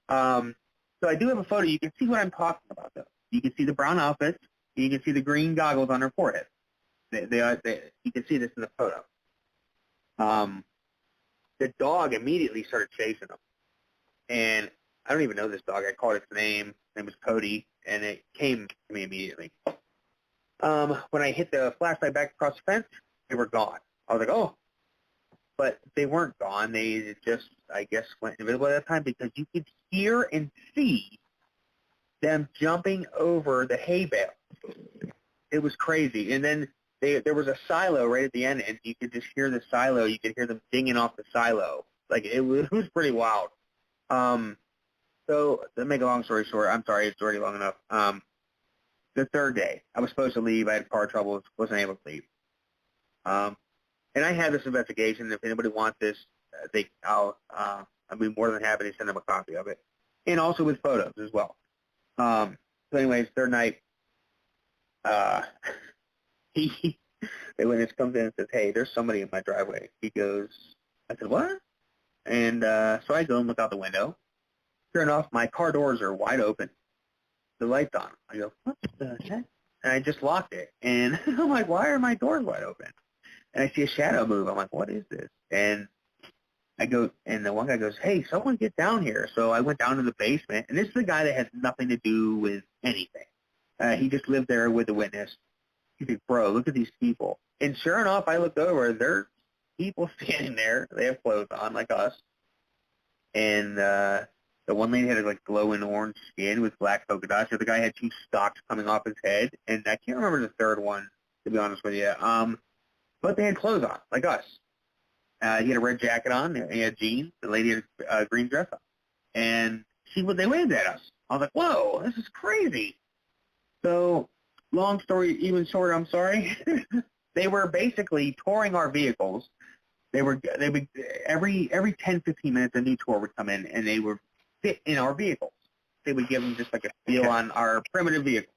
So I do have a photo. You can see what I'm talking about, though. You can see the brown outfits. You can see the green goggles on their forehead. You can see this in the photo. The dog immediately started chasing them, and I don't even know this dog. I called its name. His name was Cody, and it came to me immediately. When I hit the flashlight back across the fence, they were gone. I was like, oh. But they weren't gone. They just, I guess, went invisible at that time because you could hear and see them jumping over the hay bale. It was crazy. And then there was a silo right at the end, and you could just hear the silo. You could hear them dinging off the silo. Like, it was pretty wild. So to make a long story short, I'm sorry, it's already long enough. The third day, I was supposed to leave. I had car trouble, wasn't able to leave. And I had this investigation. If anybody wants this, I'll be more than happy to send them a copy of it, and also with photos as well. So anyways, third night, the witness comes in and says, hey, there's somebody in my driveway. He goes, I said, what? And so I go and look out the window. Sure enough, my car doors are wide open. The light's on. I go, what the heck? and I just locked it. And I'm like, why are my doors wide open? And I see a shadow move. I'm like, what is this? And I go, and the one guy goes, hey, someone get down here. So I went down to the basement, and this is a guy that has nothing to do with anything. He just lived there with the witness. He's like, bro, look at these people. And sure enough, I looked over. There's people standing there. They have clothes on like us. And the one lady had like glowing orange skin with black polka dots. The other guy had two stalks coming off his head. And I can't remember the third one, to be honest with you. But they had clothes on, like us. He had a red jacket on. He had jeans. The lady had a green dress on. And they waved at us. I was like, whoa, this is crazy. So, long story even short, I'm sorry. They were basically touring our vehicles. They would every 10, 15 minutes a new tour would come in, and they would fit in our vehicles. They would give them just like a feel on our primitive vehicle.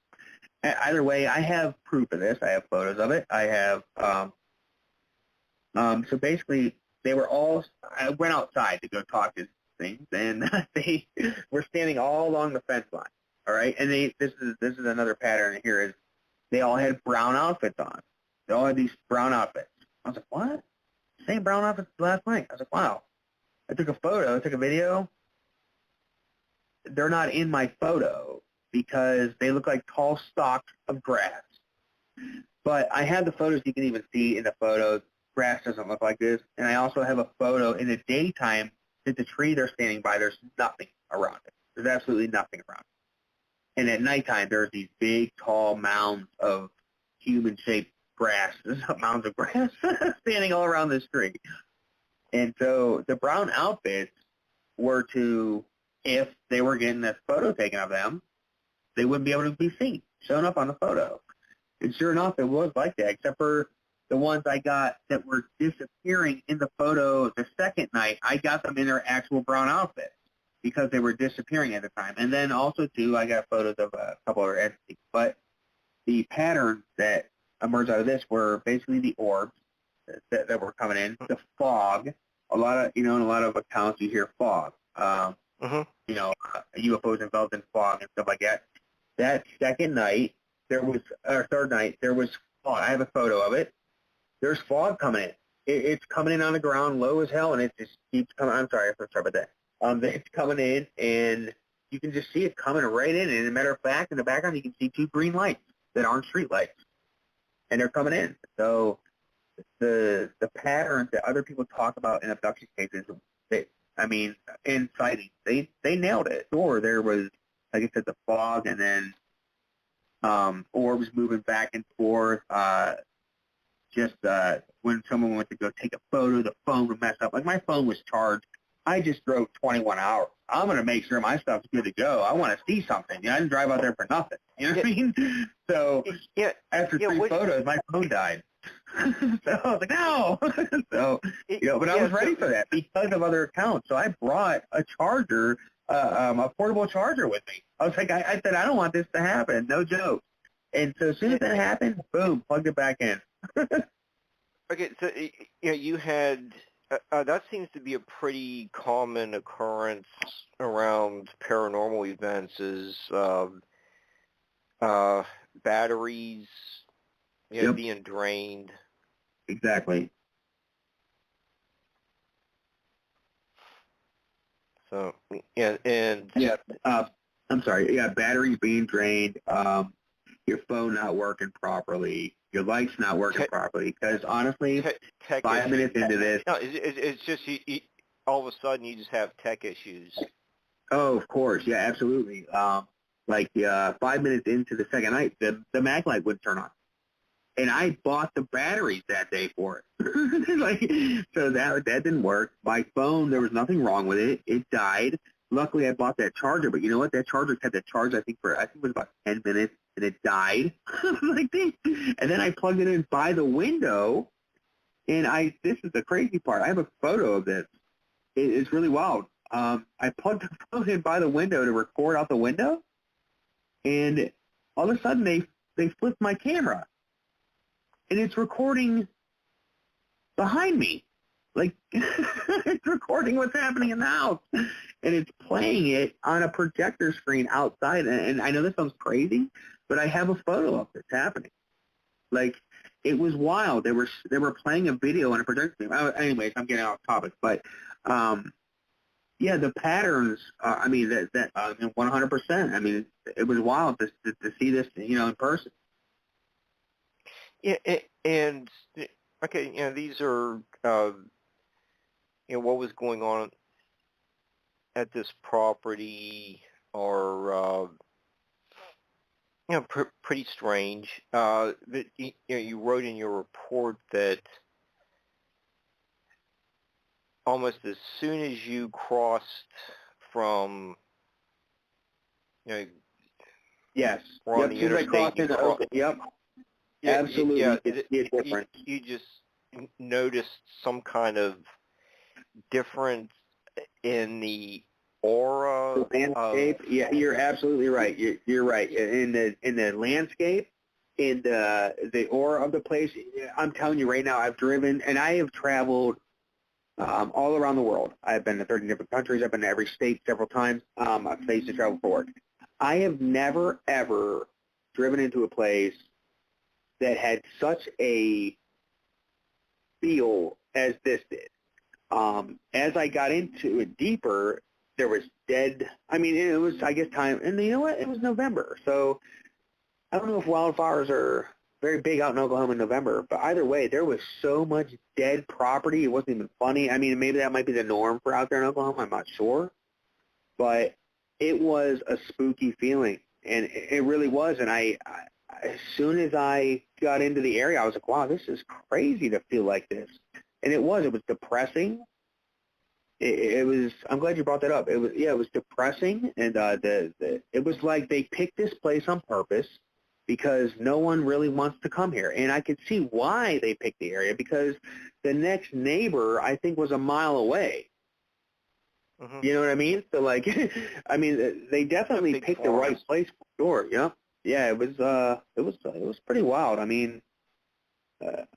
Either way, I have proof of this. I have photos of it. I have so basically, they were all. I went outside to go talk to things, and they were standing all along the fence line. All right, and this is another pattern here is they all had brown outfits on. They all had these brown outfits. I was like, what? Same brown outfits last night. I was like, wow. I took a photo. I took a video. They're not in my photo because they look like tall stalks of grass. But I have the photos you can even see in the photos. Grass doesn't look like this. And I also have a photo in the daytime that the tree they're standing by, there's nothing around it. There's absolutely nothing around it. And at nighttime, there's these big, tall mounds of human-shaped grass. There's mounds of grass standing all around this tree. And so the brown outfits were to, if they were getting this photo taken of them, they wouldn't be able to be seen, showing up on the photo. And sure enough, it was like that, except for the ones I got that were disappearing in the photo the second night. I got them in their actual brown outfits because they were disappearing at the time. And then also, too, I got photos of a couple other entities. But the patterns that emerged out of this were basically the orbs that were coming in, the fog. A lot of, in a lot of accounts you hear fog. UFOs enveloped in fog and stuff like that. That second night, third night, there was fog. I have a photo of it. There's fog coming in. It's coming in on the ground low as hell, and it just keeps coming. I'm sorry about that. It's coming in, and you can just see it coming right in. And as a matter of fact, in the background, you can see two green lights that aren't street lights, and they're coming in. So the patterns that other people talk about in abduction cases, in sightings, they nailed it. Or there was, like I said, the fog, and then orbs moving back and forth. When someone went to go take a photo, the phone would mess up. Like, my phone was charged. I just drove 21 hours. I'm going to make sure my stuff's good to go. I want to see something. I didn't drive out there for nothing. You know what I mean? So after three photos, my phone died. So I was like, no. But I was ready for that because of other accounts. So I brought a charger, a portable charger with me. I was like, I said, I don't want this to happen. No joke. And so as soon as that happened, boom, plugged it back in. Okay, so you had that seems to be a pretty common occurrence around paranormal events is batteries being drained. Exactly. So I'm sorry. Yeah, batteries being drained. Your phone not working properly. Your lights not working properly. Because honestly, 5 minutes into this, it's just all of a sudden you just have tech issues. Oh, of course. Yeah, absolutely. 5 minutes into the second night, the mag light would turn on. And I bought the batteries that day for it. So that didn't work. My phone, there was nothing wrong with it. It died. Luckily, I bought that charger. But you know what? That charger had to charge, I think it was about 10 minutes, and it died. And then I plugged it in by the window. And this is the crazy part. I have a photo of this. It's really wild. I plugged the phone in by the window to record out the window, and all of a sudden they flipped my camera, and it's recording behind me. Like, it's recording what's happening in the house, and it's playing it on a projector screen outside. And I know this sounds crazy, but I have a photo of this happening. Like, it was wild. They were playing a video on a projector screen. Anyways, I'm getting off topic, but yeah, the patterns. I mean, that 100%. I mean, it was wild to see this, in person. Yeah, and okay, these are what was going on at this property are pretty strange. That you wrote in your report that almost as soon as you crossed from, Yes. on the interstate, yep. Absolutely. Yeah, you see a difference. You just noticed some kind of difference in the aura. The landscape. Yeah, you're absolutely right. You're right. In the landscape, in the aura of the place. I'm telling you right now, I've driven and I have traveled all around the world. I've been to 30 different countries. I've been to every state several times. I've faced to travel for work. I have never ever driven into a place that had such a feel as this did. As I got into it deeper, there was dead. I mean, it was, I guess, time. And you know what? It was November. So I don't know if wildfires are very big out in Oklahoma in November, but either way, there was so much dead property. It wasn't even funny. I mean, maybe that might be the norm for out there in Oklahoma. I'm not sure. But it was a spooky feeling, and it really was. And I as soon as I got into the area, I was like, wow, this is crazy to feel like this. And it was depressing. It was, I'm glad you brought that up. It was depressing. And it was like they picked this place on purpose because no one really wants to come here. And I could see why they picked the area, because the next neighbor, I think, was a mile away. Mm-hmm. You know what I mean? So, like, I mean, they definitely picked the right place for sure. Yeah. Yeah, it was pretty wild. I mean,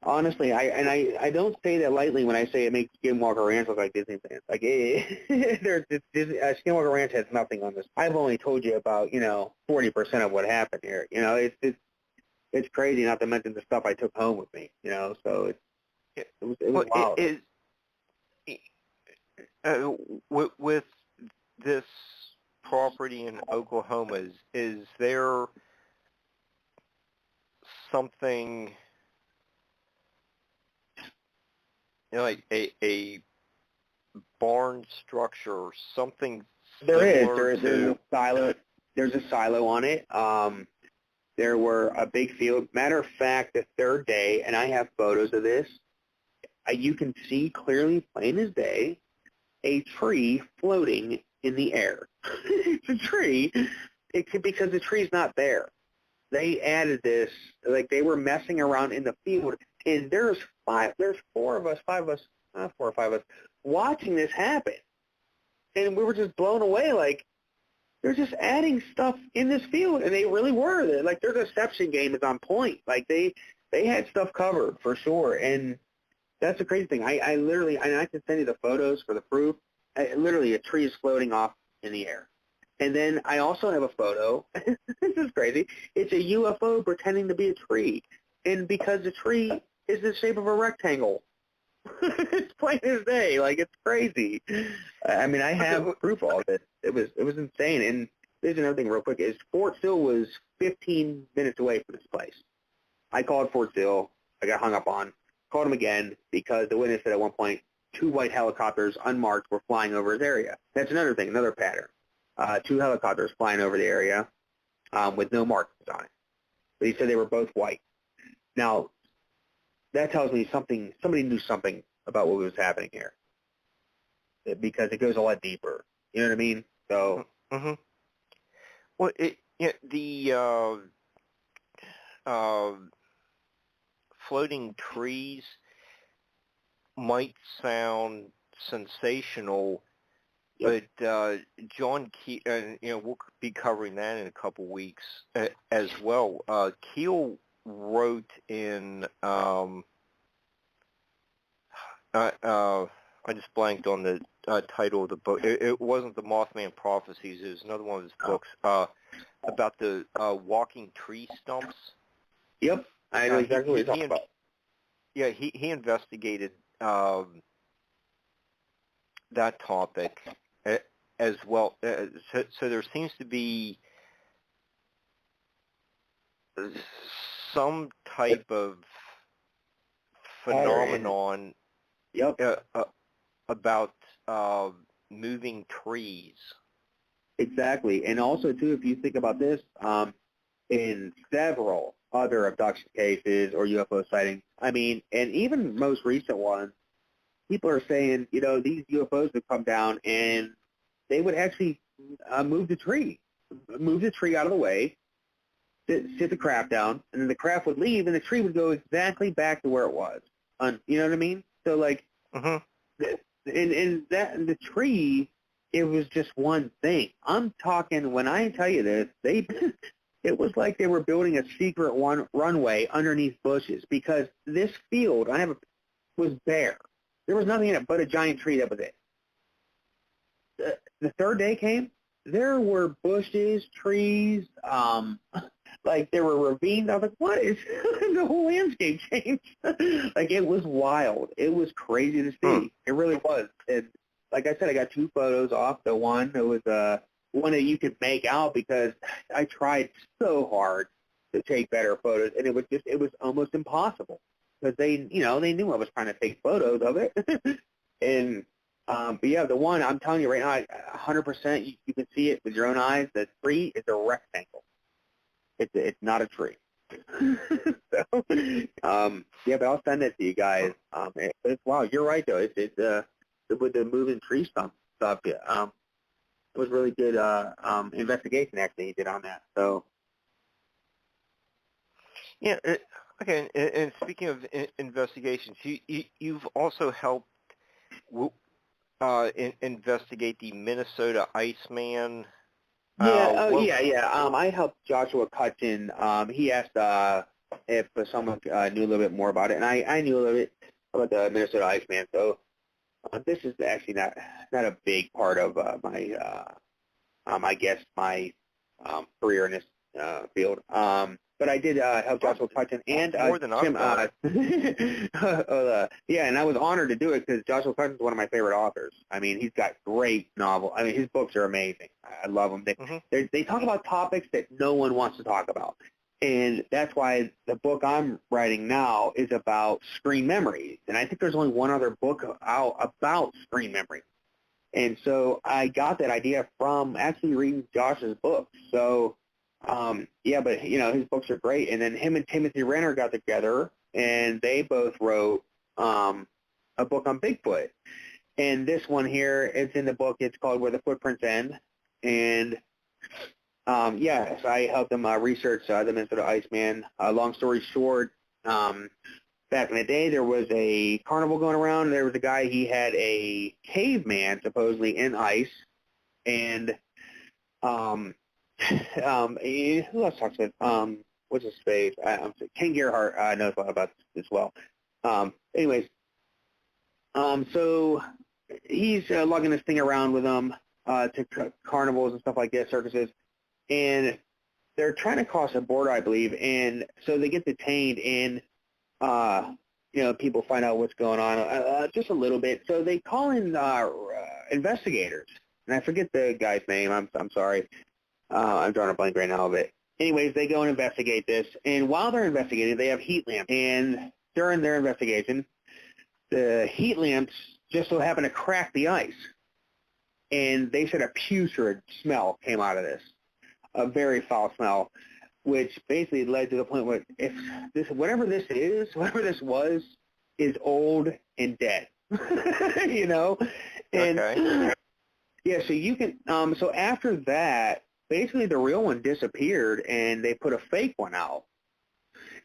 honestly, I don't say that lightly when I say it makes Skinwalker Ranch look like Disneyland. Like, Skinwalker Ranch has nothing on this. I've only told you about 40% of what happened here. It's crazy. Not to mention the stuff I took home with me. So it was wild. With this property in Oklahoma, is there something like a barn structure or something? There's a silo. There's a silo on it. There were a big field. Matter of fact, the third day, and I have photos of this, you can see clearly, plain as day, a tree floating in the air. It's a tree. Because the tree's not there. They added this, like they were messing around in the field, and there's four or five of us watching this happen. And we were just blown away, like, they're just adding stuff in this field, and they really were. Like, their deception game is on point. Like, they had stuff covered, for sure, and that's the crazy thing. I literally, and I can send you the photos for the proof, literally a tree is floating off in the air. And then I also have a photo. This is crazy. It's a UFO pretending to be a tree. And because the tree is the shape of a rectangle. It's plain as day. Like, it's crazy. I mean, I have proof of all of it. It was insane. And there's another thing real quick. Is Fort Sill was 15 minutes away from this place. I called Fort Sill. I got hung up on. Called him again because the witness said at one point 2 white helicopters, unmarked, were flying over his area. That's another thing, another pattern. 2 helicopters flying over the area with no markings on it. But he said they were both white. Now, that tells me somebody knew something about what was happening here, because it goes a lot deeper. You know what I mean? So. Mm-hmm. Well, the floating trees might sound sensational, but John Keel, we'll be covering that in a couple weeks as well. Keel wrote in, I just blanked on the title of the book. It wasn't the Mothman Prophecies. It was another one of his books about the walking tree stumps. Yep, I know exactly what you're talking about. Yeah, he investigated that topic as well. So there seems to be some type of phenomenon about moving trees. Exactly. And also, too, if you think about this, in several other abduction cases or UFO sightings, I mean, and even most recent ones, people are saying, you know, these UFOs would come down and they would actually move the tree out of the way, sit the craft down, and then the craft would leave, and the tree would go exactly back to where it was. You know what I mean? So, like, and the tree, it was just one thing. I'm talking, when I tell you this, it was like they were building a secret runway underneath bushes, because this field was bare. There was nothing in it but a giant tree. That was it. The third day came, there were bushes, trees, like there were ravines. I was like, what is the whole landscape changed? Like, it was wild. It was crazy to see. It really was. And like I said, I got 2 photos off. The one, it was one that you could make out, because I tried so hard to take better photos, and it was almost impossible, because they knew I was trying to take photos of it. And but yeah, the one, I'm telling you right now, 100%, you can see it with your own eyes. The tree is a rectangle. It's not a tree. So, yeah, but I'll send it to you guys. Wow, you're right though. It's with the moving tree stuff. Yeah, it was really good investigation actually he did on that. So. Yeah. Okay. And speaking of investigations, you've also helped investigate the Minnesota Iceman. Yeah. I helped Joshua Cutchin. He asked if someone knew a little bit more about it, and I knew a little bit about the Minnesota Iceman. So this is actually not a big part of my I guess my career in this field. But I did help Joshua Cutchin and more than Tim. Yeah, and I was honored to do it, because Joshua Cutchin is one of my favorite authors. I mean, he's got great novels. I mean, his books are amazing. I love them. They talk about topics that no one wants to talk about. And that's why the book I'm writing now is about screen memories. And I think there's only one other book out about screen memory. And so I got that idea from actually reading Josh's books. So, yeah, but, his books are great. And then him and Timothy Renner got together, and they both wrote a book on Bigfoot. And this one here, it's in the book. It's called Where the Footprints End. And, yeah, so I helped them research the Minnesota Iceman. Long story short, back in the day, there was a carnival going around. There was a guy, he had a caveman supposedly in ice, and who else talks about what's his face? Ken Gerhardt knows a lot about this as well. Anyways, so he's lugging this thing around with him to carnivals and stuff like that, circuses, and they're trying to cross a border, I believe, and so they get detained, and people find out what's going on just a little bit. So they call in investigators, and I forget the guy's name. I'm sorry. I'm drawing a blank right now of it. Anyways, they go and investigate this, and while they're investigating, they have heat lamps. And during their investigation, the heat lamps just so happen to crack the ice, and they said a putrid smell came out of this, a very foul smell, which basically led to the point where whatever this was, is old and dead. And okay. Yeah, so you can so after that, basically the real one disappeared, and they put a fake one out.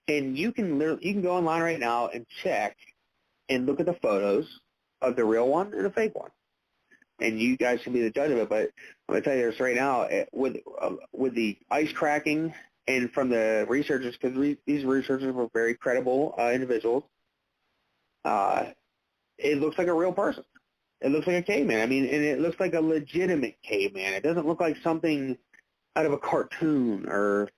And you can go online right now and check and look at the photos of the real one and the fake one. And you guys can be the judge of it, but I'm going to tell you this right now, with the ice cracking, and from the researchers, because these researchers were very credible individuals, it looks like a real person. It looks like a caveman. I mean, and it looks like a legitimate caveman. It doesn't look like something out of a cartoon or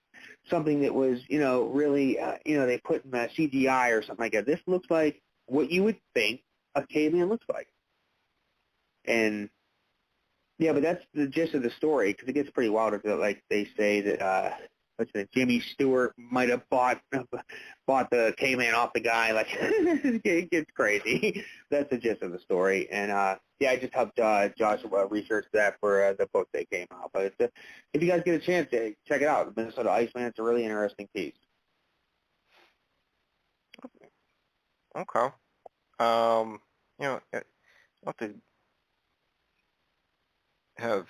something that was, really, they put in a CGI or something like that. This looks like what you would think a caveman looks like. And, yeah, but that's the gist of the story, because it gets pretty wild. Like they say that, Jimmy Stewart might have bought the caveman off the guy. Like, it gets crazy. That's the gist of the story. And, I just helped Joshua research that for the book that came out. But if you guys get a chance, check it out. The Minnesota Iceman. It's a really interesting piece. Okay. I'll have to have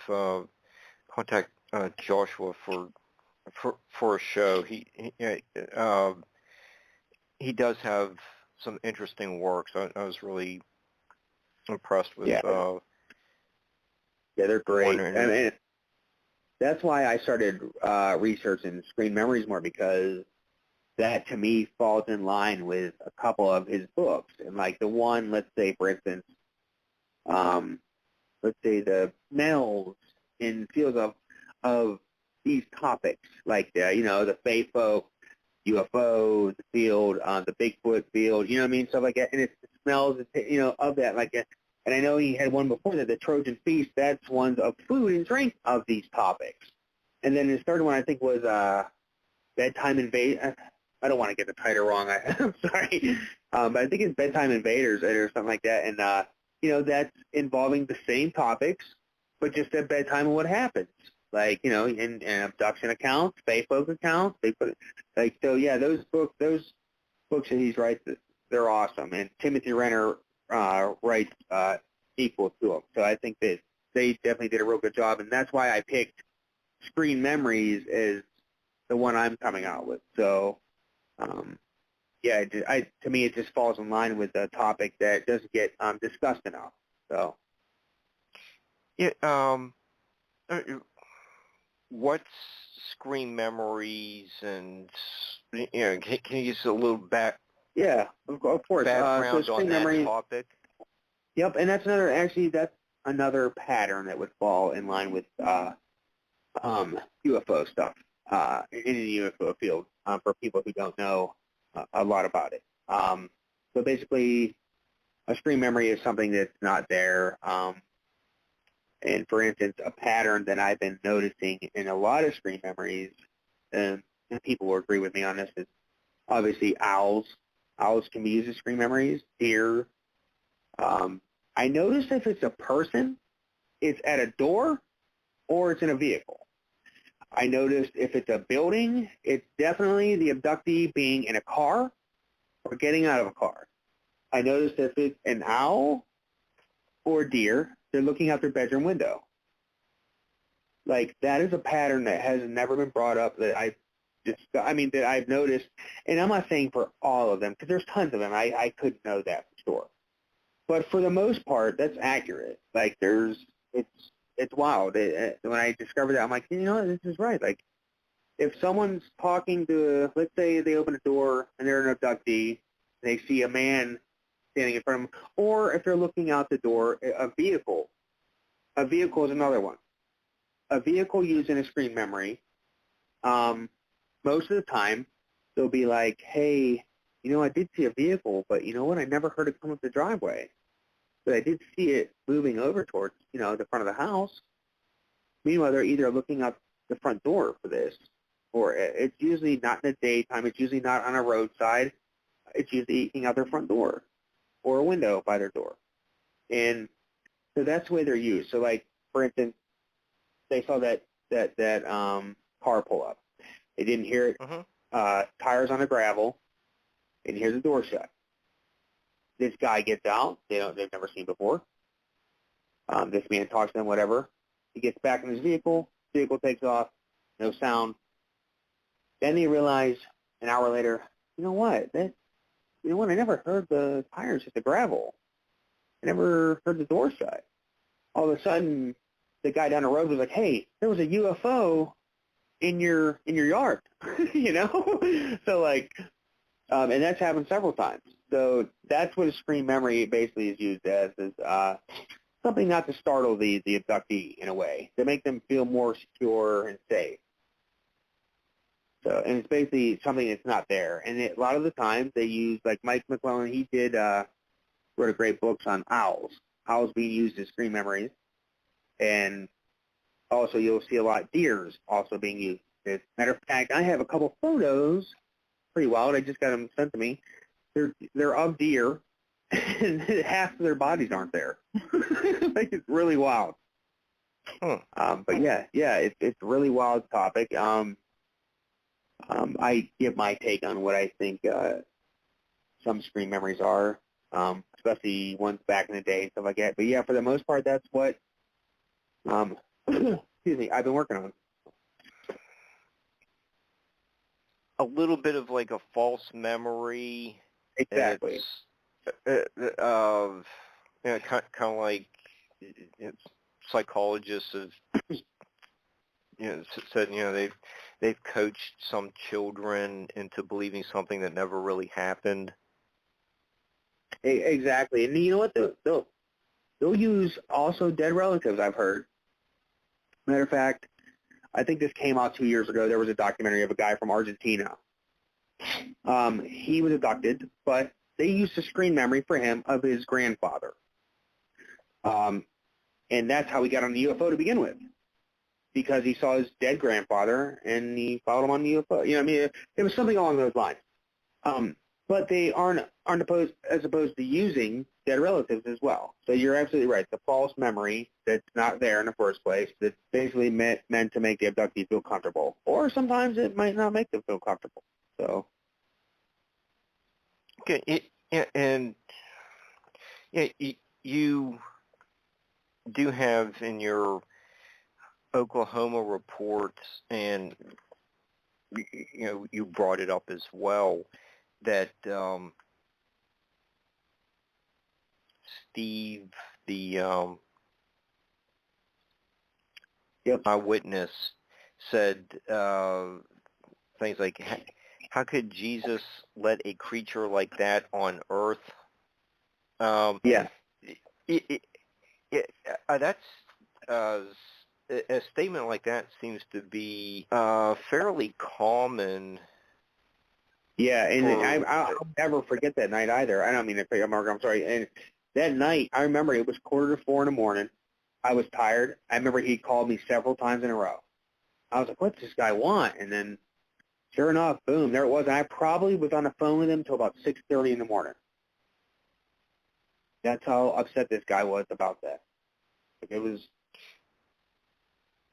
contact Joshua for a show. He does have some interesting work. So I was really impressed with. Yeah, they're great. I mean, that's why I started researching Screen Memories more, because that to me falls in line with a couple of his books. And like the one, let's say for instance, let's say the smells in fields of these topics, like the Fae folk, UFOs, the field, the Bigfoot field, you know what I mean, stuff like that. And it smells, of that, like. And I know he had one before that, the Trojan Feast. That's ones of food and drink of these topics. And then his third one, I think, was Bedtime Invaders. I don't want to get the title wrong. I'm sorry. But I think it's Bedtime Invaders or something like that. And, that's involving the same topics, but just at bedtime and what happens. Like, in abduction accounts, Fae folk accounts. They put it, those books that he's writes, they're awesome. And Timothy Renner writes equal to them. So I think that they definitely did a real good job, and that's why I picked Screen Memories as the one I'm coming out with. So, to me, it just falls in line with a topic that doesn't get discussed enough. So, what's Screen Memories, and can you give us a little back? Yeah, of course. Background so on that topic. Yep, and that's another pattern that would fall in line with UFO stuff in the UFO field for people who don't know a lot about it. So basically, a screen memory is something that's not there. And for instance, a pattern that I've been noticing in a lot of screen memories, and people will agree with me on this, is obviously owls. Owls can be used as screen memories. Deer. I notice if it's a person, it's at a door or it's in a vehicle. I noticed if it's a building, it's definitely the abductee being in a car or getting out of a car. I noticed if it's an owl or deer, they're looking out their bedroom window. Like, that is a pattern that has never been brought up that that I've noticed, and I'm not saying for all of them, because there's tons of them. I couldn't know that for sure. But for the most part, that's accurate. Like, it's wild. When I discovered that, I'm like, this is right. Like, if someone's talking to, let's say they open a door and they're an abductee, and they see a man standing in front of them, or if they're looking out the door, a vehicle. A vehicle is another one. A vehicle used in a screen memory, most of the time, they'll be like, hey, I did see a vehicle, but you know what? I never heard it come up the driveway. But I did see it moving over towards, the front of the house. Meanwhile, they're either looking out the front door for this, or it's usually not in the daytime. It's usually not on a roadside. It's usually looking out their front door or a window by their door. And so that's the way they're used. So, like, for instance, they saw that car pull up. They didn't hear it. Tires on the gravel. They didn't hear the door shut. This guy gets out. They've never seen before. This man talks to them, whatever. He gets back in his vehicle. Vehicle takes off. No sound. Then they realize an hour later, you know what? I never heard the tires hit the gravel. I never heard the door shut. All of a sudden, the guy down the road was like, hey, there was a UFO in your yard, So, like, and that's happened several times. So that's what a screen memory basically is used as, is something not to startle the abductee in a way, to make them feel more secure and safe. So, and it's basically something that's not there. And a lot of the times they use, like Mike McClellan, he wrote a great books on owls being used as screen memories. And also you'll see a lot of deers also being used. As a matter of fact, I have a couple photos, pretty wild, I just got them sent to me. They're of deer, and half of their bodies aren't there. Like, it's really wild. But yeah, it's a really wild topic. I give my take on what I think some screen memories are, especially ones back in the day and stuff like that. But yeah, for the most part, that's what excuse me, I've been working on. A little bit of like a false memory. Exactly. It's, kind of like psychologists have said, they've coached some children into believing something that never really happened. Exactly, and you know what? They'll use also dead relatives, I've heard. Matter of fact, I think this came out 2 years ago. There was a documentary of a guy from Argentina. He was abducted, but they used a screen memory for him of his grandfather. And that's how he got on the UFO to begin with, because he saw his dead grandfather and he followed him on the UFO. It was something along those lines. But they aren't opposed to using dead relatives as well. So you're absolutely right. The false memory that's not there in the first place, that's basically meant to make the abductee feel comfortable. Or sometimes it might not make them feel comfortable. So. Okay, you do have in your Oklahoma reports, and you brought it up as well, that Steve, the eyewitness, said things like, how could Jesus let a creature like that on Earth? That's a statement like that seems to be fairly common. Yeah, and I'll never forget that night either. I don't mean to say, Mark, I'm sorry. And that night, I remember it was 3:45 in the morning. I was tired. I remember he called me several times in a row. I was like, what's this guy want? And then, sure enough, boom, there it was. And I probably was on the phone with him until about 6:30 in the morning. That's how upset this guy was about that. It was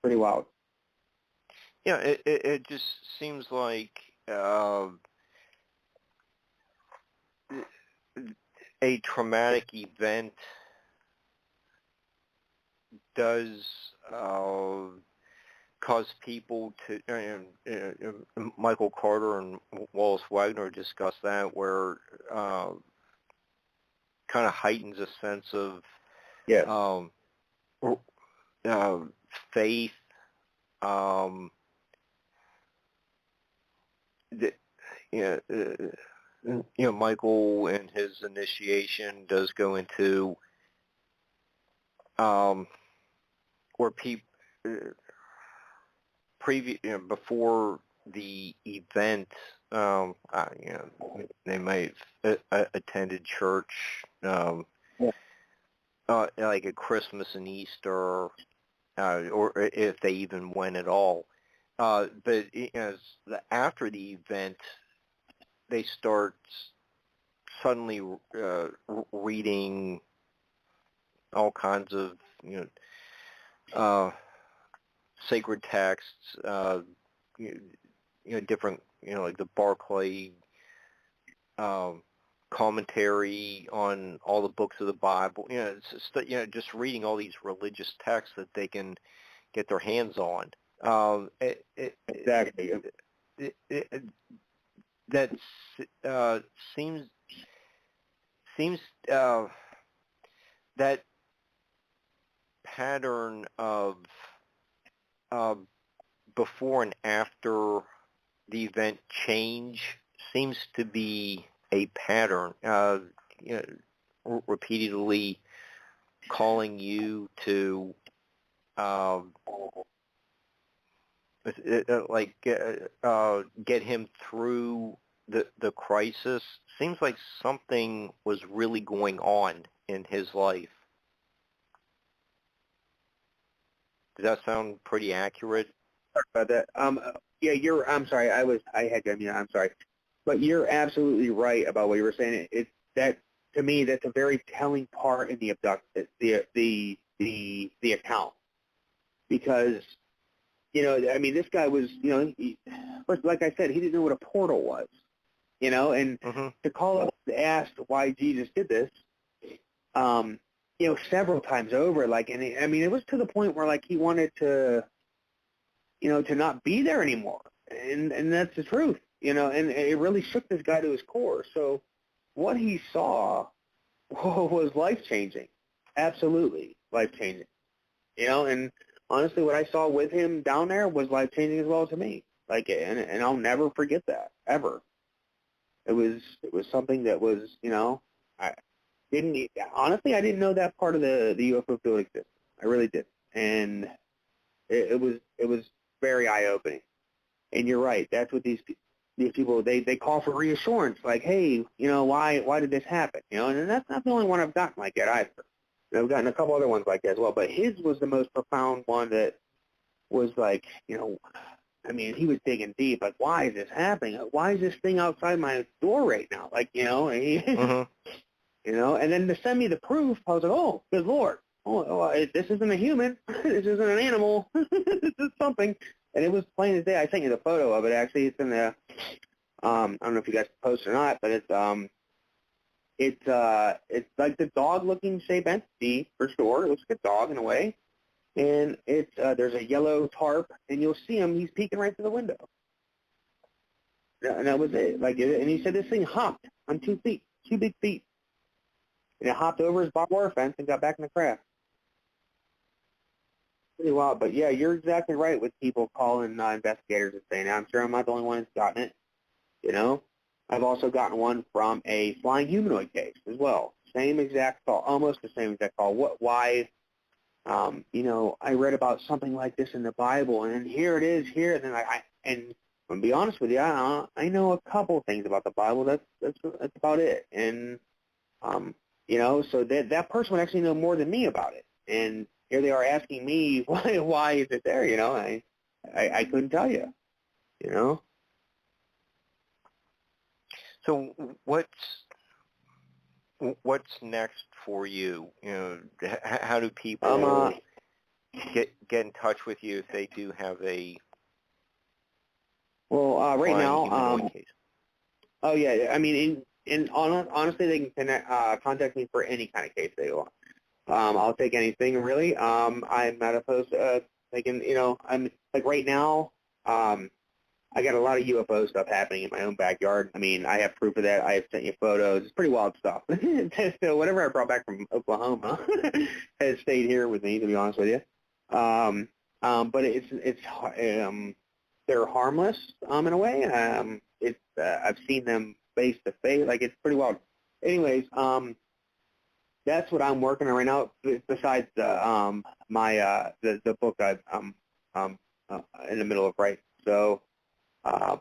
pretty wild. Yeah, it just seems like a traumatic event does cause people to, Michael Carter and Wallace Wagner discussed that, where kind of heightens a sense of faith. Michael in his initiation does go into where people before the event, they might have attended church, like at Christmas and Easter, or if they even went at all. But after the event, they start suddenly reading all kinds of sacred texts, different, like the Barclay commentary on all the books of the Bible. Just reading all these religious texts that they can get their hands on. Exactly. That seems that pattern of before and after the event change seems to be a pattern, repeatedly calling you to get him through the crisis. Seems like something was really going on in his life. Does that sound pretty accurate? Sorry about that. Yeah, I'm sorry. I had to, I'm sorry. But you're absolutely right about what you were saying. That to me, that's a very telling part in the abduction, the account, because this guy was, but like I said, he didn't know what a portal was, and to call up and ask why Jesus did this, several times over, it was to the point where he wanted to, to not be there anymore, and that's the truth, and it really shook this guy to his core. So what he saw was life-changing, absolutely life-changing, and honestly, what I saw with him down there was life-changing as well to me. And I'll never forget that, ever. It was something that was, I didn't know that part of the UFO field existed. I really did, and it was very eye-opening. And you're right. That's what these people they call for reassurance. Hey, why did this happen? And that's not the only one I've gotten like that either. I've gotten a couple other ones like that as well, but his was the most profound one that was he was digging deep. Why is this happening? Why is this thing outside my door right now? And then to send me the proof, I was like, oh, good Lord. This isn't a human. This isn't an animal. This is something. And it was plain as day. I sent you the photo of it, actually. It's in the, I don't know if you guys post or not, but it's like the dog-looking shape entity for sure. It looks like a dog in a way, and it's there's a yellow tarp, and you'll see him. He's peeking right through the window, and that was it. And he said this thing hopped on 2 feet, 2 big feet, and it hopped over his barbed wire fence and got back in the craft. Pretty wild, but yeah, you're exactly right with people calling investigators and saying, I'm sure I'm not the only one who's gotten it. I've also gotten one from a flying humanoid case as well. Same exact call, almost the same exact call. Why, I read about something like this in the Bible, and here it is here, and then and to be honest with you, I know a couple things about the Bible. That's about it. And so that person would actually know more than me about it. And here they are asking me why is it there? I couldn't tell you. So what's next for you? How do people get in touch with you if they do have a right now, case? Oh yeah, honestly, they can contact me for any kind of case they want. I'll take anything really. I'm not opposed to taking. I'm right now. I got a lot of UFO stuff happening in my own backyard. I have proof of that. I have sent you photos. It's pretty wild stuff. So whatever I brought back from Oklahoma has stayed here with me, to be honest with you. But they're harmless in a way. I've seen them face to face. It's pretty wild. Anyways, that's what I'm working on right now. Besides the book I'm in the middle of writing. So.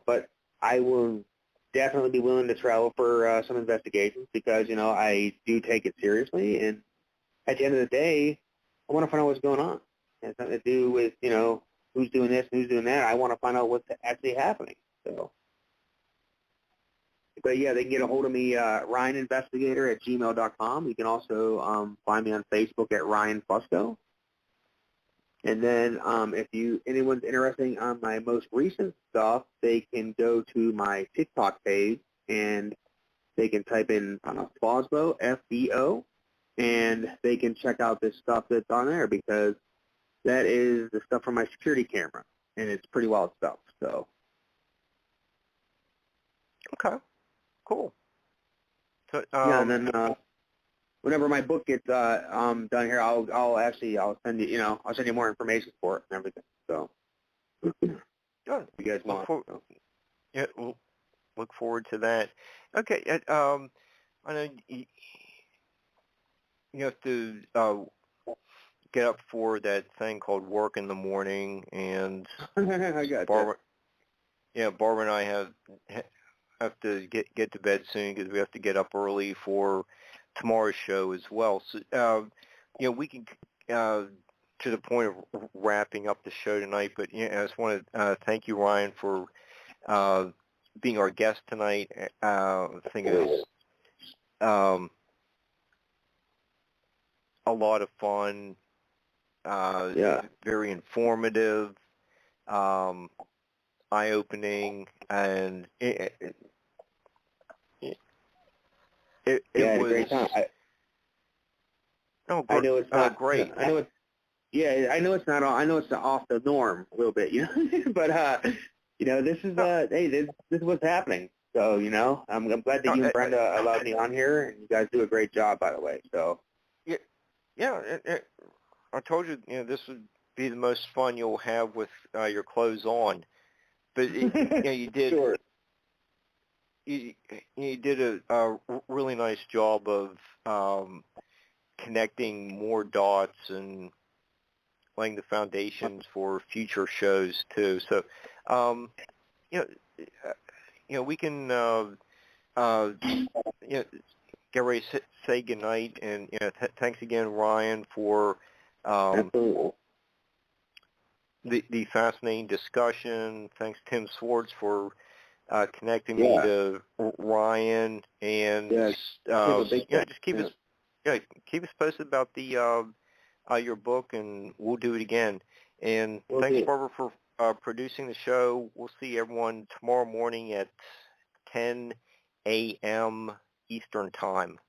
But I will definitely be willing to travel for some investigations because, I do take it seriously. And at the end of the day, I want to find out what's going on. It has nothing to do with, who's doing this and who's doing that. I want to find out what's actually happening. So, but, yeah, they can get a hold of me, ryaninvestigator@gmail.com. You can also find me on Facebook at RYAN FUSCO. And then if anyone's interested on my most recent stuff, they can go to my TikTok page and they can type in FOSBO, FBO, and they can check out this stuff that's on there because that is the stuff from my security camera, and it's pretty wild stuff. So. Okay. Cool. So, yeah, and then whenever my book gets done here, I'll send you I'll send you more information for it and everything. So good. you guys want. Yeah. look forward to that. Okay, I know you have to get up for that thing called work in the morning, and I got Barbara, Barbara and I have to get to bed soon because we have to get up early for tomorrow's show as well. So, we can to the point of wrapping up the show tonight. But I just want to thank you, Ryan, for being our guest tonight. I think it was a lot of fun. Very informative, eye-opening, and it was a great time. I know it's not great. I know it's I know it's not. I know it's off the norm a little bit, but this is hey, this is what's happening. So I'm glad that you and Brenda allowed me on here, and you guys do a great job, by the way. So I told you, this would be the most fun you'll have with your clothes on. But you did. Sure. You did a really nice job of connecting more dots and laying the foundations for future shows too. So, we can get ready to say goodnight, and thanks again, Ryan, for the fascinating discussion. Thanks, Tim Swartz, for connecting me to Ryan, and just keep us posted about the your book, and we'll do it again. And thanks, Barbara, for producing the show. We'll see everyone tomorrow morning at 10 a.m. Eastern Time.